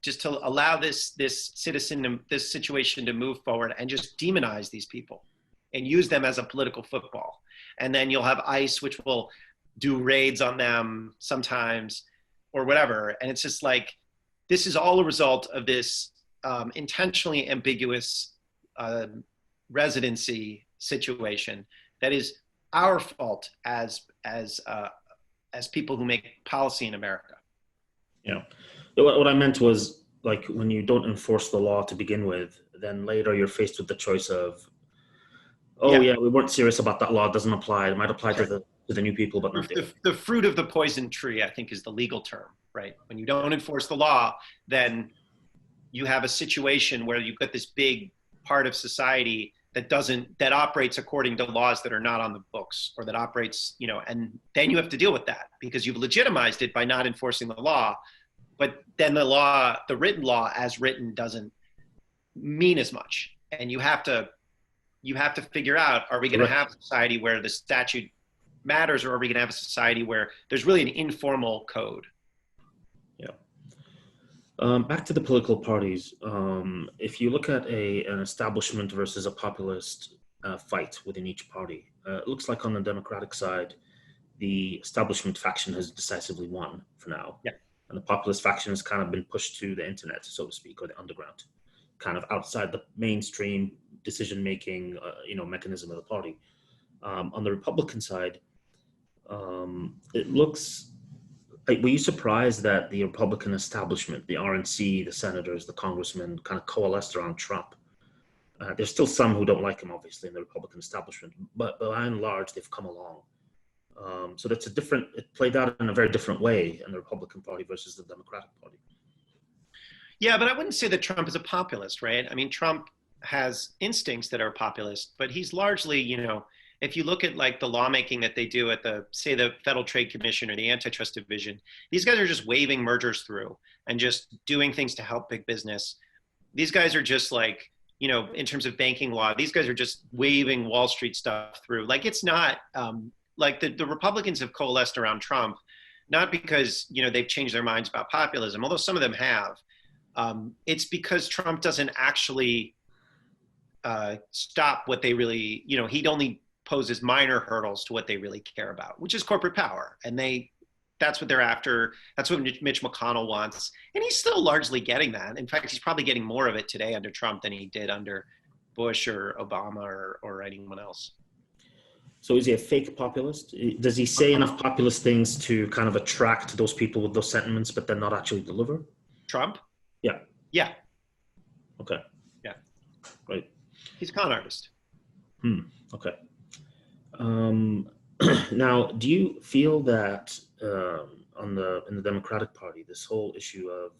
just to allow this situation to move forward and just demonize these people and use them as a political football. And then you'll have ICE, which will do raids on them sometimes or whatever. And it's just like, this is all a result of this intentionally ambiguous residency situation that is our fault as people who make policy in America. Yeah. What I meant was, like, when you don't enforce the law to begin with, then later you're faced with the choice of, oh Yeah, yeah, we weren't serious about that law. It doesn't apply. It might apply that's right. to the new people, but not the old. The fruit of the poison tree, I think, is the legal term, right? When you don't enforce the law, then you have a situation where you've got this big part of society that operates according to laws that are not on the books, or that operates, and then you have to deal with that because you've legitimized it by not enforcing the law. But then the written law as written doesn't mean as much. And you have to figure out, are we going to have a society where the statute matters, or are we going to have a society where there's really an informal code? Yeah. Back to the political parties. If you look at an establishment versus a populist fight within each party, it looks like on the Democratic side, the establishment faction has decisively won for now. Yeah. And the populist faction has kind of been pushed to the internet, so to speak, or the underground, kind of outside the mainstream decision-making, mechanism of the party. On the Republican side, it looks. Were you surprised that the Republican establishment, the RNC, the senators, the congressmen, kind of coalesced around Trump? There's still some who don't like him, obviously, in the Republican establishment, but by and large, they've come along. So it played out in a very different way in the Republican Party versus the Democratic Party. Yeah, but I wouldn't say that Trump is a populist, right? I mean, Trump has instincts that are populist, but he's largely, if you look at like the lawmaking that they do at the Federal Trade Commission or the Antitrust Division, these guys are just waving mergers through and just doing things to help big business. These guys are just like, in terms of banking law, these guys are just waving Wall Street stuff through. Like, it's not like the Republicans have coalesced around Trump, not because, they've changed their minds about populism, although some of them have. It's because Trump doesn't actually stop what they really, he'd only poses minor hurdles to what they really care about, which is corporate power. And that's what they're after. That's what Mitch McConnell wants. And he's still largely getting that. In fact, he's probably getting more of it today under Trump than he did under Bush or Obama or anyone else. So is he a fake populist? Does he say enough populist things to kind of attract those people with those sentiments, but then not actually deliver? Trump? Yeah. Yeah. Okay. Yeah. Right. He's a con artist. Okay. Now, do you feel that in the Democratic Party, this whole issue of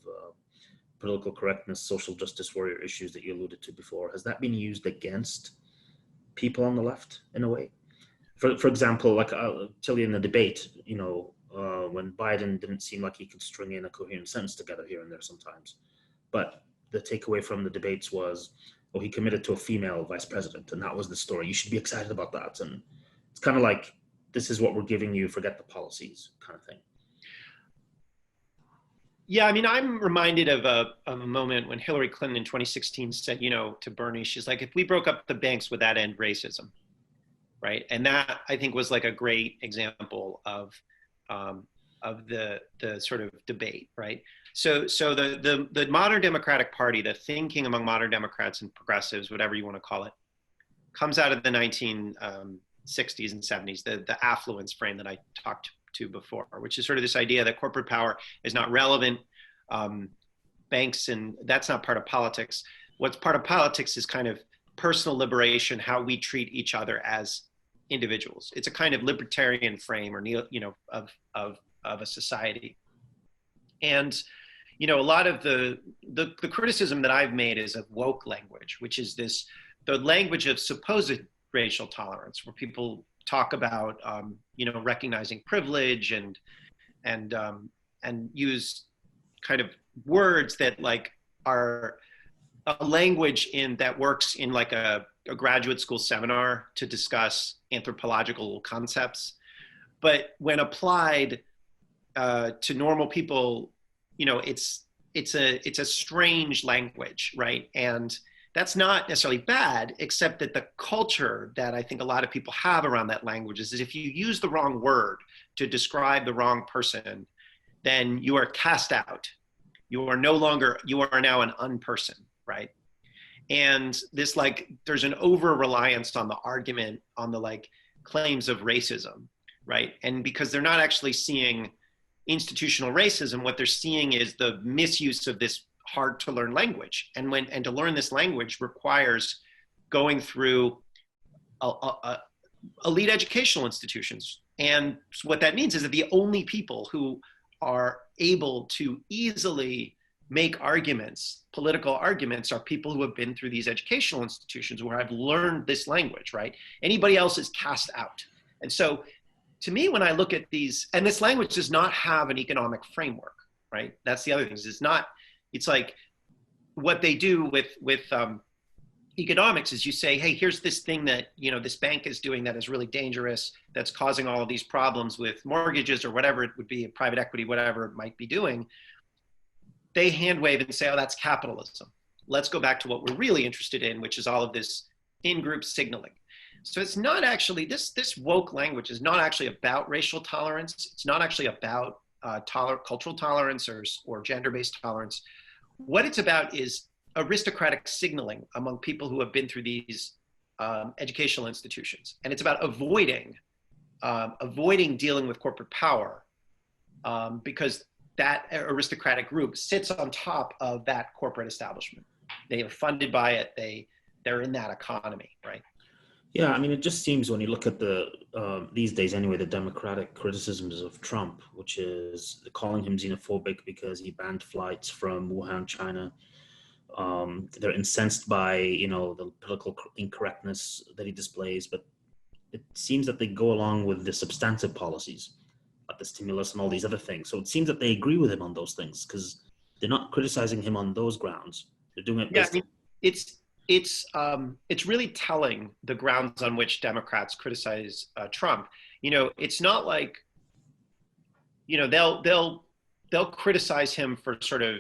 political correctness, social justice warrior issues that you alluded to before, has that been used against people on the left in a way? For example, like I'll tell you in the debate, when Biden didn't seem like he could string in a coherent sentence together here and there sometimes, but the takeaway from the debates was, oh, he committed to a female vice president, and that was the story. You should be excited about that. And it's kind of like, this is what we're giving you, forget the policies kind of thing. Yeah, I mean, I'm reminded of a moment when Hillary Clinton in 2016 said, to Bernie, she's like, if we broke up the banks, would that end racism? Right. And that, I think, was like a great example of the sort of debate. Right. So the modern Democratic Party, the thinking among modern Democrats and progressives, whatever you want to call it, comes out of the 1960s and 70s, the affluence frame that I talked to before, which is sort of this idea that corporate power is not relevant. Banks, and that's not part of politics. What's part of politics is kind of personal liberation, how we treat each other as individuals. It's a kind of libertarian frame, or of a society. And a lot of the criticism that I've made is of woke language, which is the language of supposed racial tolerance, where people talk about recognizing privilege and use kind of words that like are a language that works in like a graduate school seminar to discuss anthropological concepts, but when applied to normal people, it's a strange language, right? And that's not necessarily bad, except that the culture that I think a lot of people have around that language is if you use the wrong word to describe the wrong person, then you are cast out. You are now an unperson, right? And this, like, there's an over reliance on the argument, on the like claims of racism, right? And because they're not actually seeing institutional racism, what they're seeing is the misuse of this hard to learn language. And to learn this language requires going through elite educational institutions. And what that means is that the only people who are able to easily make arguments, political arguments, are people who have been through these educational institutions where I've learned this language, right? Anybody else is cast out. And so to me, when I look at these, and this language does not have an economic framework, right? That's the other thing. It's like what they do with economics is you say, hey, here's this thing that, this bank is doing that is really dangerous, that's causing all of these problems with mortgages or whatever it would be, private equity, whatever it might be doing. They hand wave and say, oh, that's capitalism. Let's go back to what we're really interested in, which is all of this in-group signaling. So it's not actually, this woke language is not actually about racial tolerance. It's not actually about cultural tolerance or gender-based tolerance. What it's about is aristocratic signaling among people who have been through these educational institutions. And it's about avoiding dealing with corporate power because that aristocratic group sits on top of that corporate establishment. They are funded by it. They're in that economy, right? Yeah, I mean, it just seems when you look at these days anyway, the Democratic criticisms of Trump, which is calling him xenophobic because he banned flights from Wuhan, China. They're incensed by, the political incorrectness that he displays, but it seems that they go along with the substantive policies, like the stimulus and all these other things. So it seems that they agree with him on those things because they're not criticizing him on those grounds. They're doing it based it's really telling the grounds on which Democrats criticize Trump. It's not like, they'll criticize him for sort of,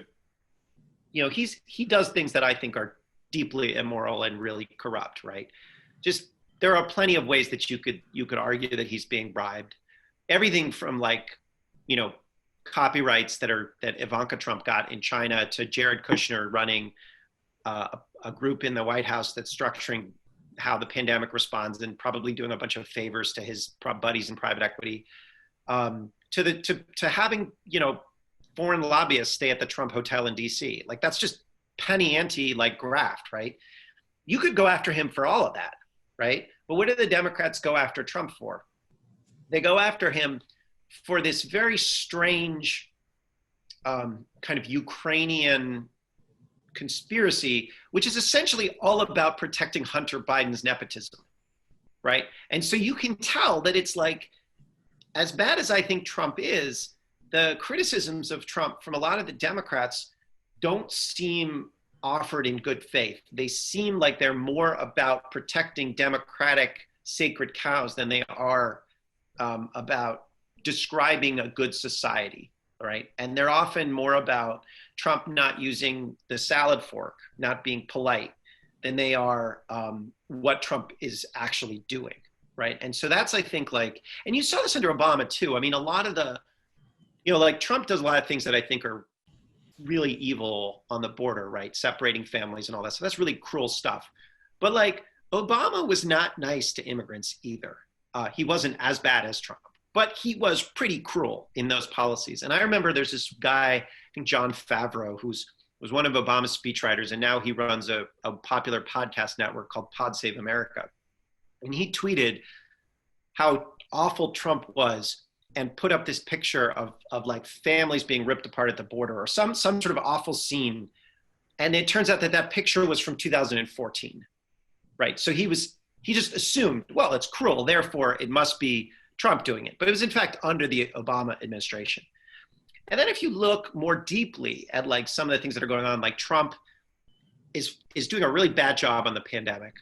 he does things that I think are deeply immoral and really corrupt, right? Just there are plenty of ways that you could argue that he's being bribed. Everything from copyrights that Ivanka Trump got in China to Jared Kushner running a group in the White House that's structuring how the pandemic responds and probably doing a bunch of favors to his buddies in private equity, to having foreign lobbyists stay at the Trump Hotel in DC. Like that's just penny ante graft, right? You could go after him for all of that, right? But what do the Democrats go after Trump for? They go after him for this very strange kind of Ukrainian conspiracy, which is essentially all about protecting Hunter Biden's nepotism, right? And so you can tell that it's like, as bad as I think Trump is, the criticisms of Trump from a lot of the Democrats don't seem offered in good faith. They seem like they're more about protecting democratic sacred cows than they are about describing a good society, right? And they're often more about Trump not using the salad fork, not being polite, than they are what Trump is actually doing, right? And so that's, I think, and you saw this under Obama too. I mean, a lot of the, Trump does a lot of things that I think are really evil on the border, right? Separating families and all that. So that's really cruel stuff. But Obama was not nice to immigrants either. He wasn't as bad as Trump, but he was pretty cruel in those policies. And I remember there's this guy, I think John Favreau, was one of Obama's speechwriters, and now he runs a popular podcast network called Pod Save America. And he tweeted how awful Trump was and put up this picture of families being ripped apart at the border or some sort of awful scene. And it turns out that picture was from 2014, right? So he just assumed, well, it's cruel, therefore it must be Trump doing it. But it was in fact under the Obama administration. And then if you look more deeply at some of the things that are going on, Trump is doing a really bad job on the pandemic.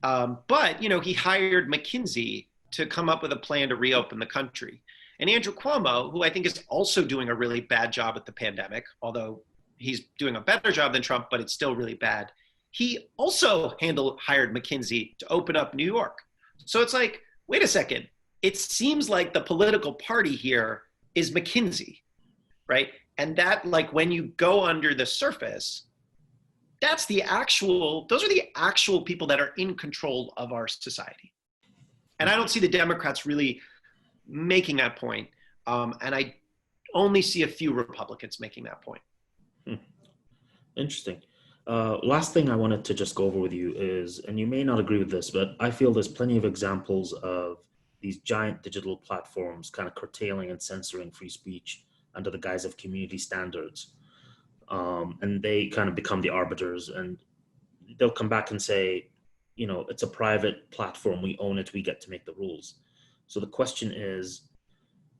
But he hired McKinsey to come up with a plan to reopen the country. And Andrew Cuomo, who I think is also doing a really bad job at the pandemic, although he's doing a better job than Trump, but it's still really bad. He also hired McKinsey to open up New York. So it's wait a second. It seems like the political party here is McKinsey, right? And that when you go under the surface, those are the actual people that are in control of our society. And I don't see the Democrats really making that point. And I only see a few Republicans making that point. Interesting. Last thing I wanted to just go over with you is, and you may not agree with this, but I feel there's plenty of examples of these giant digital platforms kind of curtailing and censoring free speech under the guise of community standards. And they kind of become the arbiters, and they'll come back and say, it's a private platform, we own it, we get to make the rules. So the question is,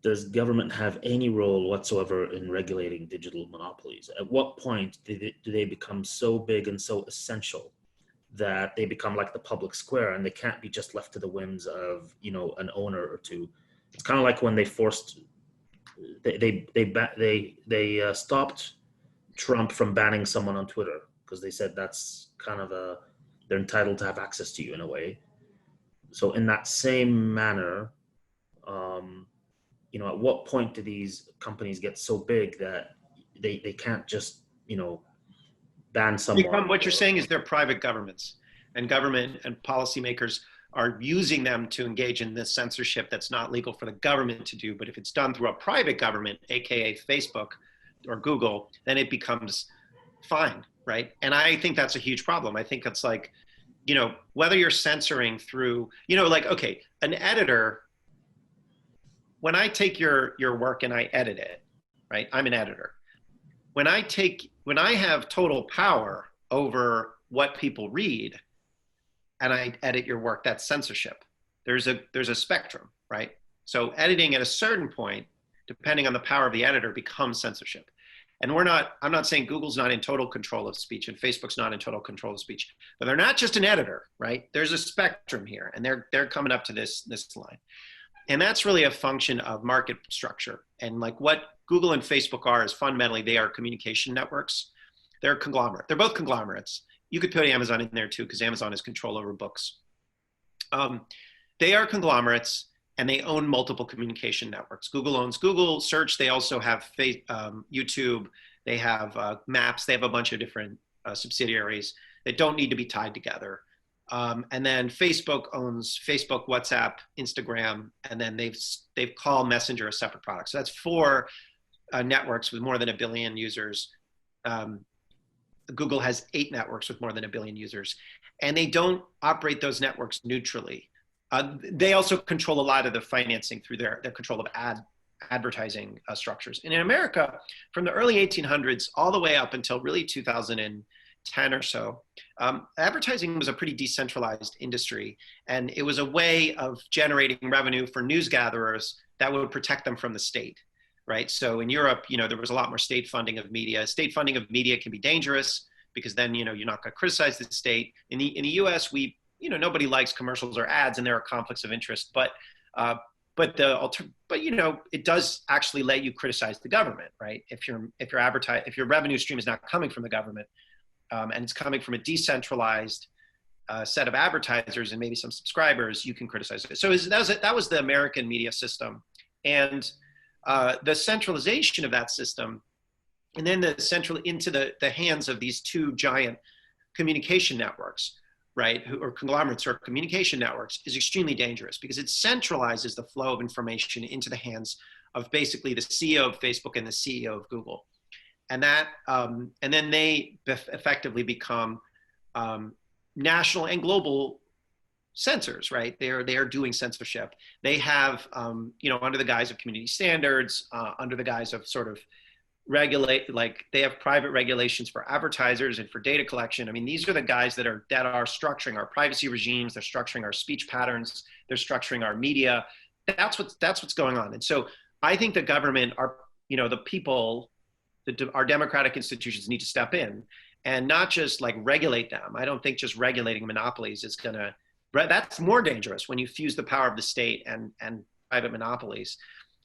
does government have any role whatsoever in regulating digital monopolies? At what point do they become so big and so essential that they become like the public square and they can't be just left to the whims of, an owner or two? It's kind of like when they forced, they stopped Trump from banning someone on Twitter because they said that's kind of they're entitled to have access to you in a way. So in that same manner, at what point do these companies get so big that they can't just, ban someone? What you're saying is they're private governments, and government and policymakers are using them to engage in this censorship that's not legal for the government to do. But if it's done through a private government, AKA Facebook or Google, then it becomes fine, right? And I think that's a huge problem. I think it's like, whether you're censoring through, okay, an editor, when I take your work and I edit it, right? I'm an editor. When I have total power over what people read and I edit your work, that's censorship. There's a spectrum, right? So editing at a certain point, depending on the power of the editor, becomes censorship. And I'm not saying Google's not in total control of speech and Facebook's not in total control of speech, but they're not just an editor, right? There's a spectrum here, and they're coming up to this line. And that's really a function of market structure. And like what Google and Facebook are is fundamentally, they are communication networks. They're a conglomerate. They're both conglomerates. You could put Amazon in there too, because Amazon has control over books. They are conglomerates, and they own multiple communication networks. Google owns Google Search. They also have YouTube. They have Maps. They have a bunch of different subsidiaries that don't need to be tied together. And then Facebook owns Facebook, WhatsApp, Instagram, and then they've called Messenger a separate product. So that's 4 networks with more than 1 billion users. Google has 8 networks with more than 1 billion users, and they don't operate those networks neutrally. They also control a lot of the financing through their control of advertising structures. And in America, from the early 1800s all the way up until really 2010 or so, advertising was a pretty decentralized industry, and it was a way of generating revenue for news gatherers that would protect them from the state, right? So in Europe, there was a lot more state funding of media. State funding of media can be dangerous because then, you're not going to criticize the state. In the US, nobody likes commercials or ads, and there are conflicts of interest, but it does actually let you criticize the government, right? If your revenue stream is not coming from the government, and it's coming from a decentralized set of advertisers and maybe some subscribers, you can criticize it. So that was the American media system, and the centralization of that system, and then into the hands of these 2 giant communication networks, right, or conglomerates or communication networks, is extremely dangerous because it centralizes the flow of information into the hands of basically the CEO of Facebook and the CEO of Google. And then they effectively become national and global censors, right? They are doing censorship. They have, under the guise of community standards, under the guise of sort of they have private regulations for advertisers and for data collection. I mean, these are the guys that are structuring our privacy regimes. They're structuring our speech patterns. They're structuring our media. That's what's going on. And so I think the government, the people, our democratic institutions need to step in and not just like regulate them. I don't think just regulating monopolies is that's more dangerous when you fuse the power of the state and private monopolies.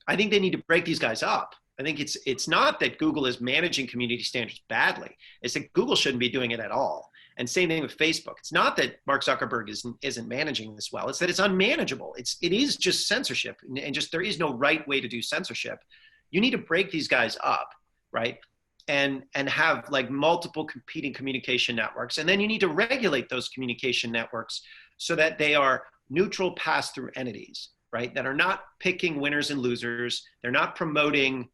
I think they need to break these guys up. I think it's not that Google is managing community standards badly. It's that Google shouldn't be doing it at all. And same thing with Facebook. It's not that Mark Zuckerberg isn't managing this well. It's that it's unmanageable. It is just censorship, and just there is no right way to do censorship. You need to break these guys up, right? And have like multiple competing communication networks. And then you need to regulate those communication networks so that they are neutral pass-through entities, right? That are not picking winners and losers. They're not promoting,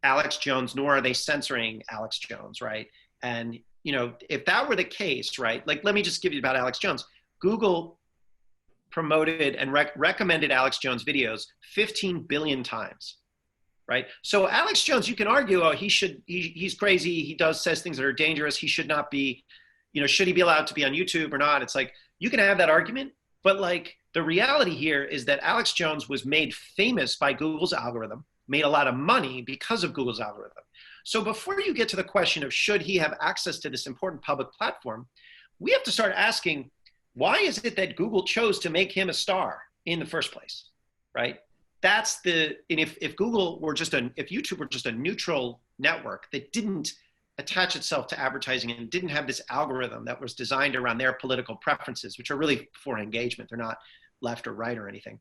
Alex Jones, nor are they censoring Alex Jones, right? And, if that were the case, right? Like, let me just give you about Alex Jones. Google promoted and recommended Alex Jones videos 15 billion times, right? So Alex Jones, you can argue, oh, he's crazy. He says things that are dangerous. He should not be, should he be allowed to be on YouTube or not? It's like, you can have that argument, but like the reality here is that Alex Jones was made famous by Google's algorithm, made a lot of money because of Google's algorithm. So before you get to the question of should he have access to this important public platform, we have to start asking, why is it that Google chose to make him a star in the first place, right? And if YouTube were just a neutral network that didn't attach itself to advertising and didn't have this algorithm that was designed around their political preferences, which are really for engagement, they're not left or right or anything,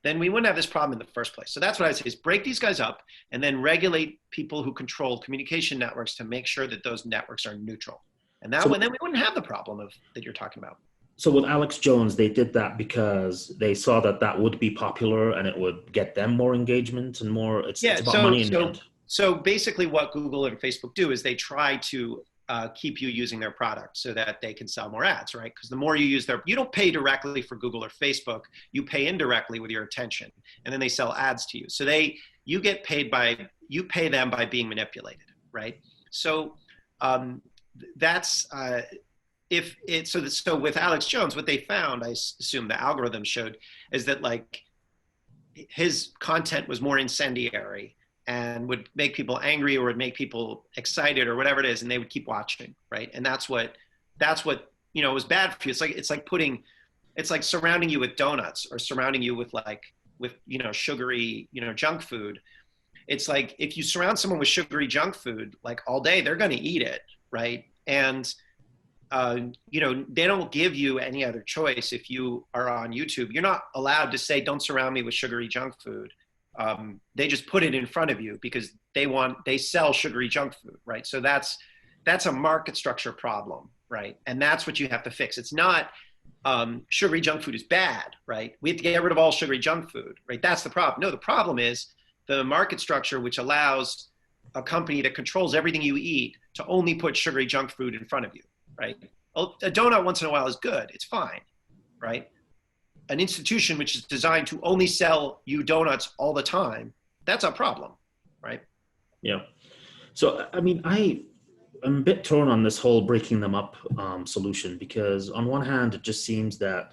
then we wouldn't have this problem in the first place. So that's what I say is break these guys up and then regulate people who control communication networks to make sure that those networks are neutral. And then we wouldn't have the problem that you're talking about. So with Alex Jones, they did that because they saw that would be popular and it would get them more engagement and more, it's about money in the end. So basically what Google and Facebook do is they try to keep you using their product so that they can sell more ads, right? Because the more you use you don't pay directly for Google or Facebook, you pay indirectly with your attention, and then they sell ads to you. So you pay them by being manipulated, right? So so with Alex Jones, what they found, I assume the algorithm showed, is that like his content was more incendiary and would make people angry or would make people excited or whatever it is, and they would keep watching, right? And that's what was bad for you. It's like surrounding you with donuts or surrounding you with sugary, junk food. It's like if you surround someone with sugary junk food like all day, they're going to eat it, right? And they don't give you any other choice. If you are on YouTube, you're not allowed to say, don't surround me with sugary junk food. They just put it in front of you because they sell sugary junk food, right? So that's a market structure problem, right? And that's what you have to fix. It's not sugary junk food is bad, right? We have to get rid of all sugary junk food, right? That's the problem. No, the problem is the market structure, which allows a company that controls everything you eat to only put sugary junk food in front of you, right? A donut once in a while is good. It's fine, right? An institution which is designed to only sell you donuts all the time, that's a problem, right? Yeah. So, I mean, I'm a bit torn on this whole breaking them up solution, because on one hand, it just seems that,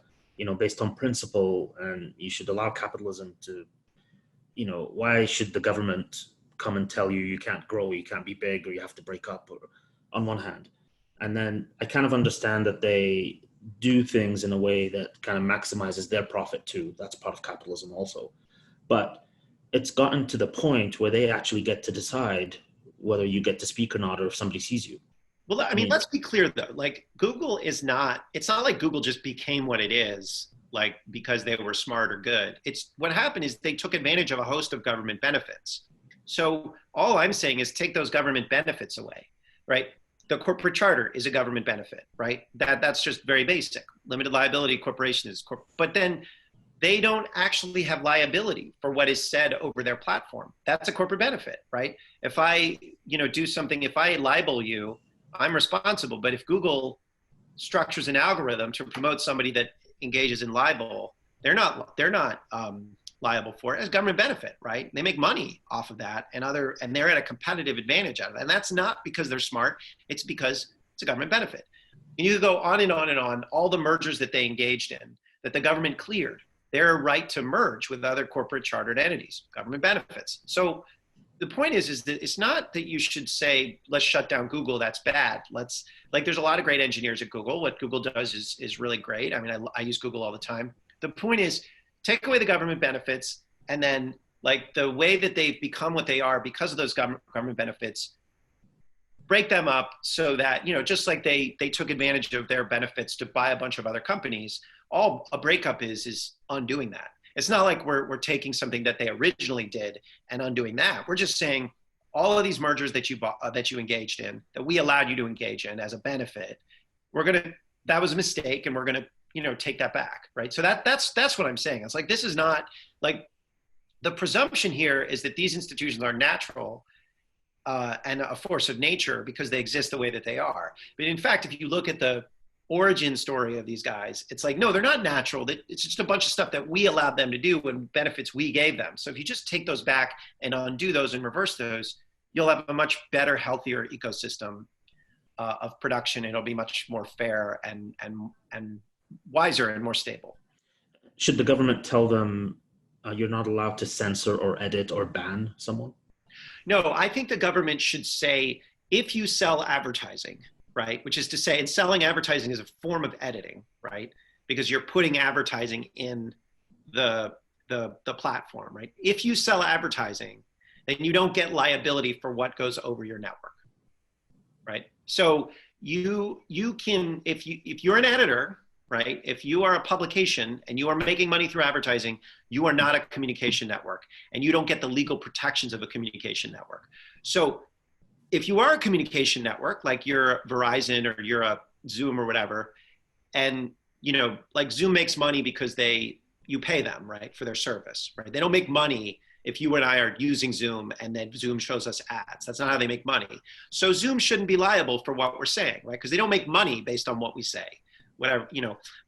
based on principle, and you should allow capitalism to, why should the government come and tell you can't grow, you can't be big, or you have to break up, or on one hand. And then I kind of understand that they do things in a way that kind of maximizes their profit too. That's part of capitalism also. But it's gotten to the point where they actually get to decide whether you get to speak or not, or if somebody sees you. Well, I mean, let's be clear though. Like Google it's not like Google just became what it is, like because they were smart or good. It's what happened is they took advantage of a host of government benefits. So all I'm saying is take those government benefits away, right? The corporate charter is a government benefit, right? That's just very basic. Limited liability corporation is but then they don't actually have liability for what is said over their platform. That's a corporate benefit, right? If I, do something, if I libel you, I'm responsible. But if Google structures an algorithm to promote somebody that engages in libel, they're not liable for it as government benefit, right? They make money off of that, and they're at a competitive advantage out of it. And that's not because they're smart, it's because it's a government benefit. And you could go on and on and on, all the mergers that they engaged in, that the government cleared, their right to merge with other corporate chartered entities, government benefits. So the point is that it's not that you should say, let's shut down Google, that's bad. There's a lot of great engineers at Google. What Google does is really great. I mean, I use Google all the time. The point is, take away the government benefits, and then like the way that they've become what they are because of those government benefits, break them up so that, just like they took advantage of their benefits to buy a bunch of other companies, all a breakup is undoing that. It's not like we're taking something that they originally did and undoing that. We're just saying all of these mergers that you engaged in, that we allowed you to engage in as a benefit, that was a mistake, and we're going to take that back, right? So that's what I'm saying. It's like, this is not like, the presumption here is that these institutions are natural and a force of nature because they exist the way that they are. But in fact, if you look at the origin story of these guys, it's like, no, they're not natural. It's just a bunch of stuff that we allowed them to do and benefits we gave them. So if you just take those back and undo those and reverse those, you'll have a much better, healthier ecosystem of production. It'll be much more fair and wiser and more stable. Should the government tell them you're not allowed to censor or edit or ban someone? No, I think the government should say, if you sell advertising, right, which is to say, and selling advertising is a form of editing, right, because you're putting advertising in the platform, right? If you sell advertising, then you don't get liability for what goes over your network, right? So you can, if you're an editor, right? If you are a publication and you are making money through advertising, you are not a communication network, and you don't get the legal protections of a communication network. So if you are a communication network, like you're Verizon or you're a Zoom or whatever, and like Zoom makes money because you pay them, right, for their service, right? They don't make money if you and I are using Zoom and then Zoom shows us ads. That's not how they make money. So Zoom shouldn't be liable for what we're saying, right? Because they don't make money based on what we say. Whatever,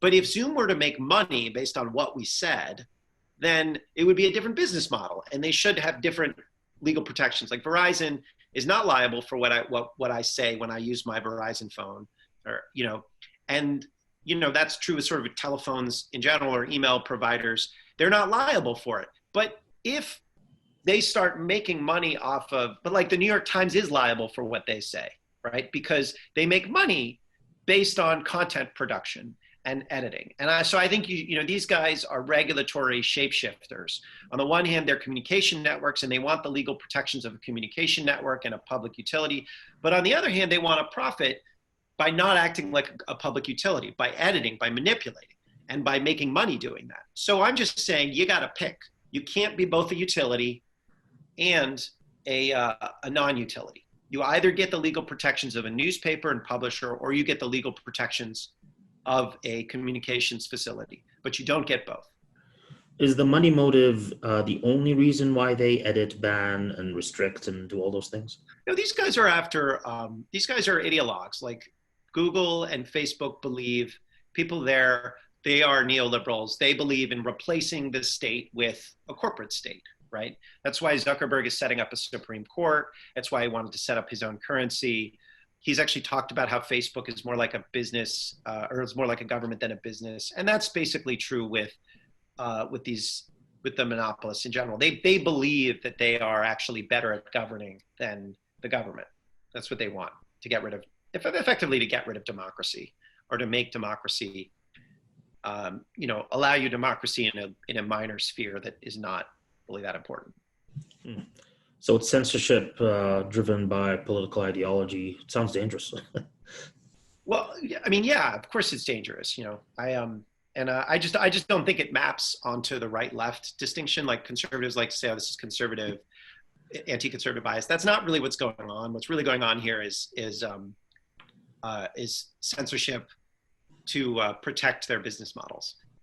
but if Zoom were to make money based on what we said, then it would be a different business model, and they should have different legal protections. Like Verizon is not liable for what I say when I use my Verizon phone, or and that's true with sort of telephones in general or email providers. They're not liable for it. But if they start making money off of, but like the New York Times is liable for what they say, right? Because they make money based on content production and editing. And so I think these guys are regulatory shapeshifters. On the one hand, they're communication networks and they want the legal protections of a communication network and a public utility. But on the other hand, they want to profit by not acting like a public utility, by editing, by manipulating, and by making money doing that. So I'm just saying, you got to pick. You can't be both a utility and a non-utility. You either get the legal protections of a newspaper and publisher, or you get the legal protections of a communications facility, but you don't get both. Is the money motive the only reason why they edit, ban, and restrict and do all those things? No, these guys are these guys are ideologues. Like Google and Facebook believe, people there, they are neoliberals. They believe in replacing the state with a corporate state. Right? That's why Zuckerberg is setting up a Supreme Court. That's why he wanted to set up his own currency. He's actually talked about how Facebook is more like a business, or it's more like a government than a business. And that's basically true with the monopolists in general. They believe that they are actually better at governing than the government. That's what they want, to get rid of, effectively to get rid of democracy, or to make democracy, allow you democracy in a minor sphere that is not really that important. So it's censorship driven by political ideology. It sounds dangerous. Well, I mean, yeah, of course it's dangerous. I just don't think it maps onto the right-left distinction. Like conservatives like to say, oh, this is conservative, anti-conservative bias. That's not really what's going on. What's really going on here is censorship to protect their business models.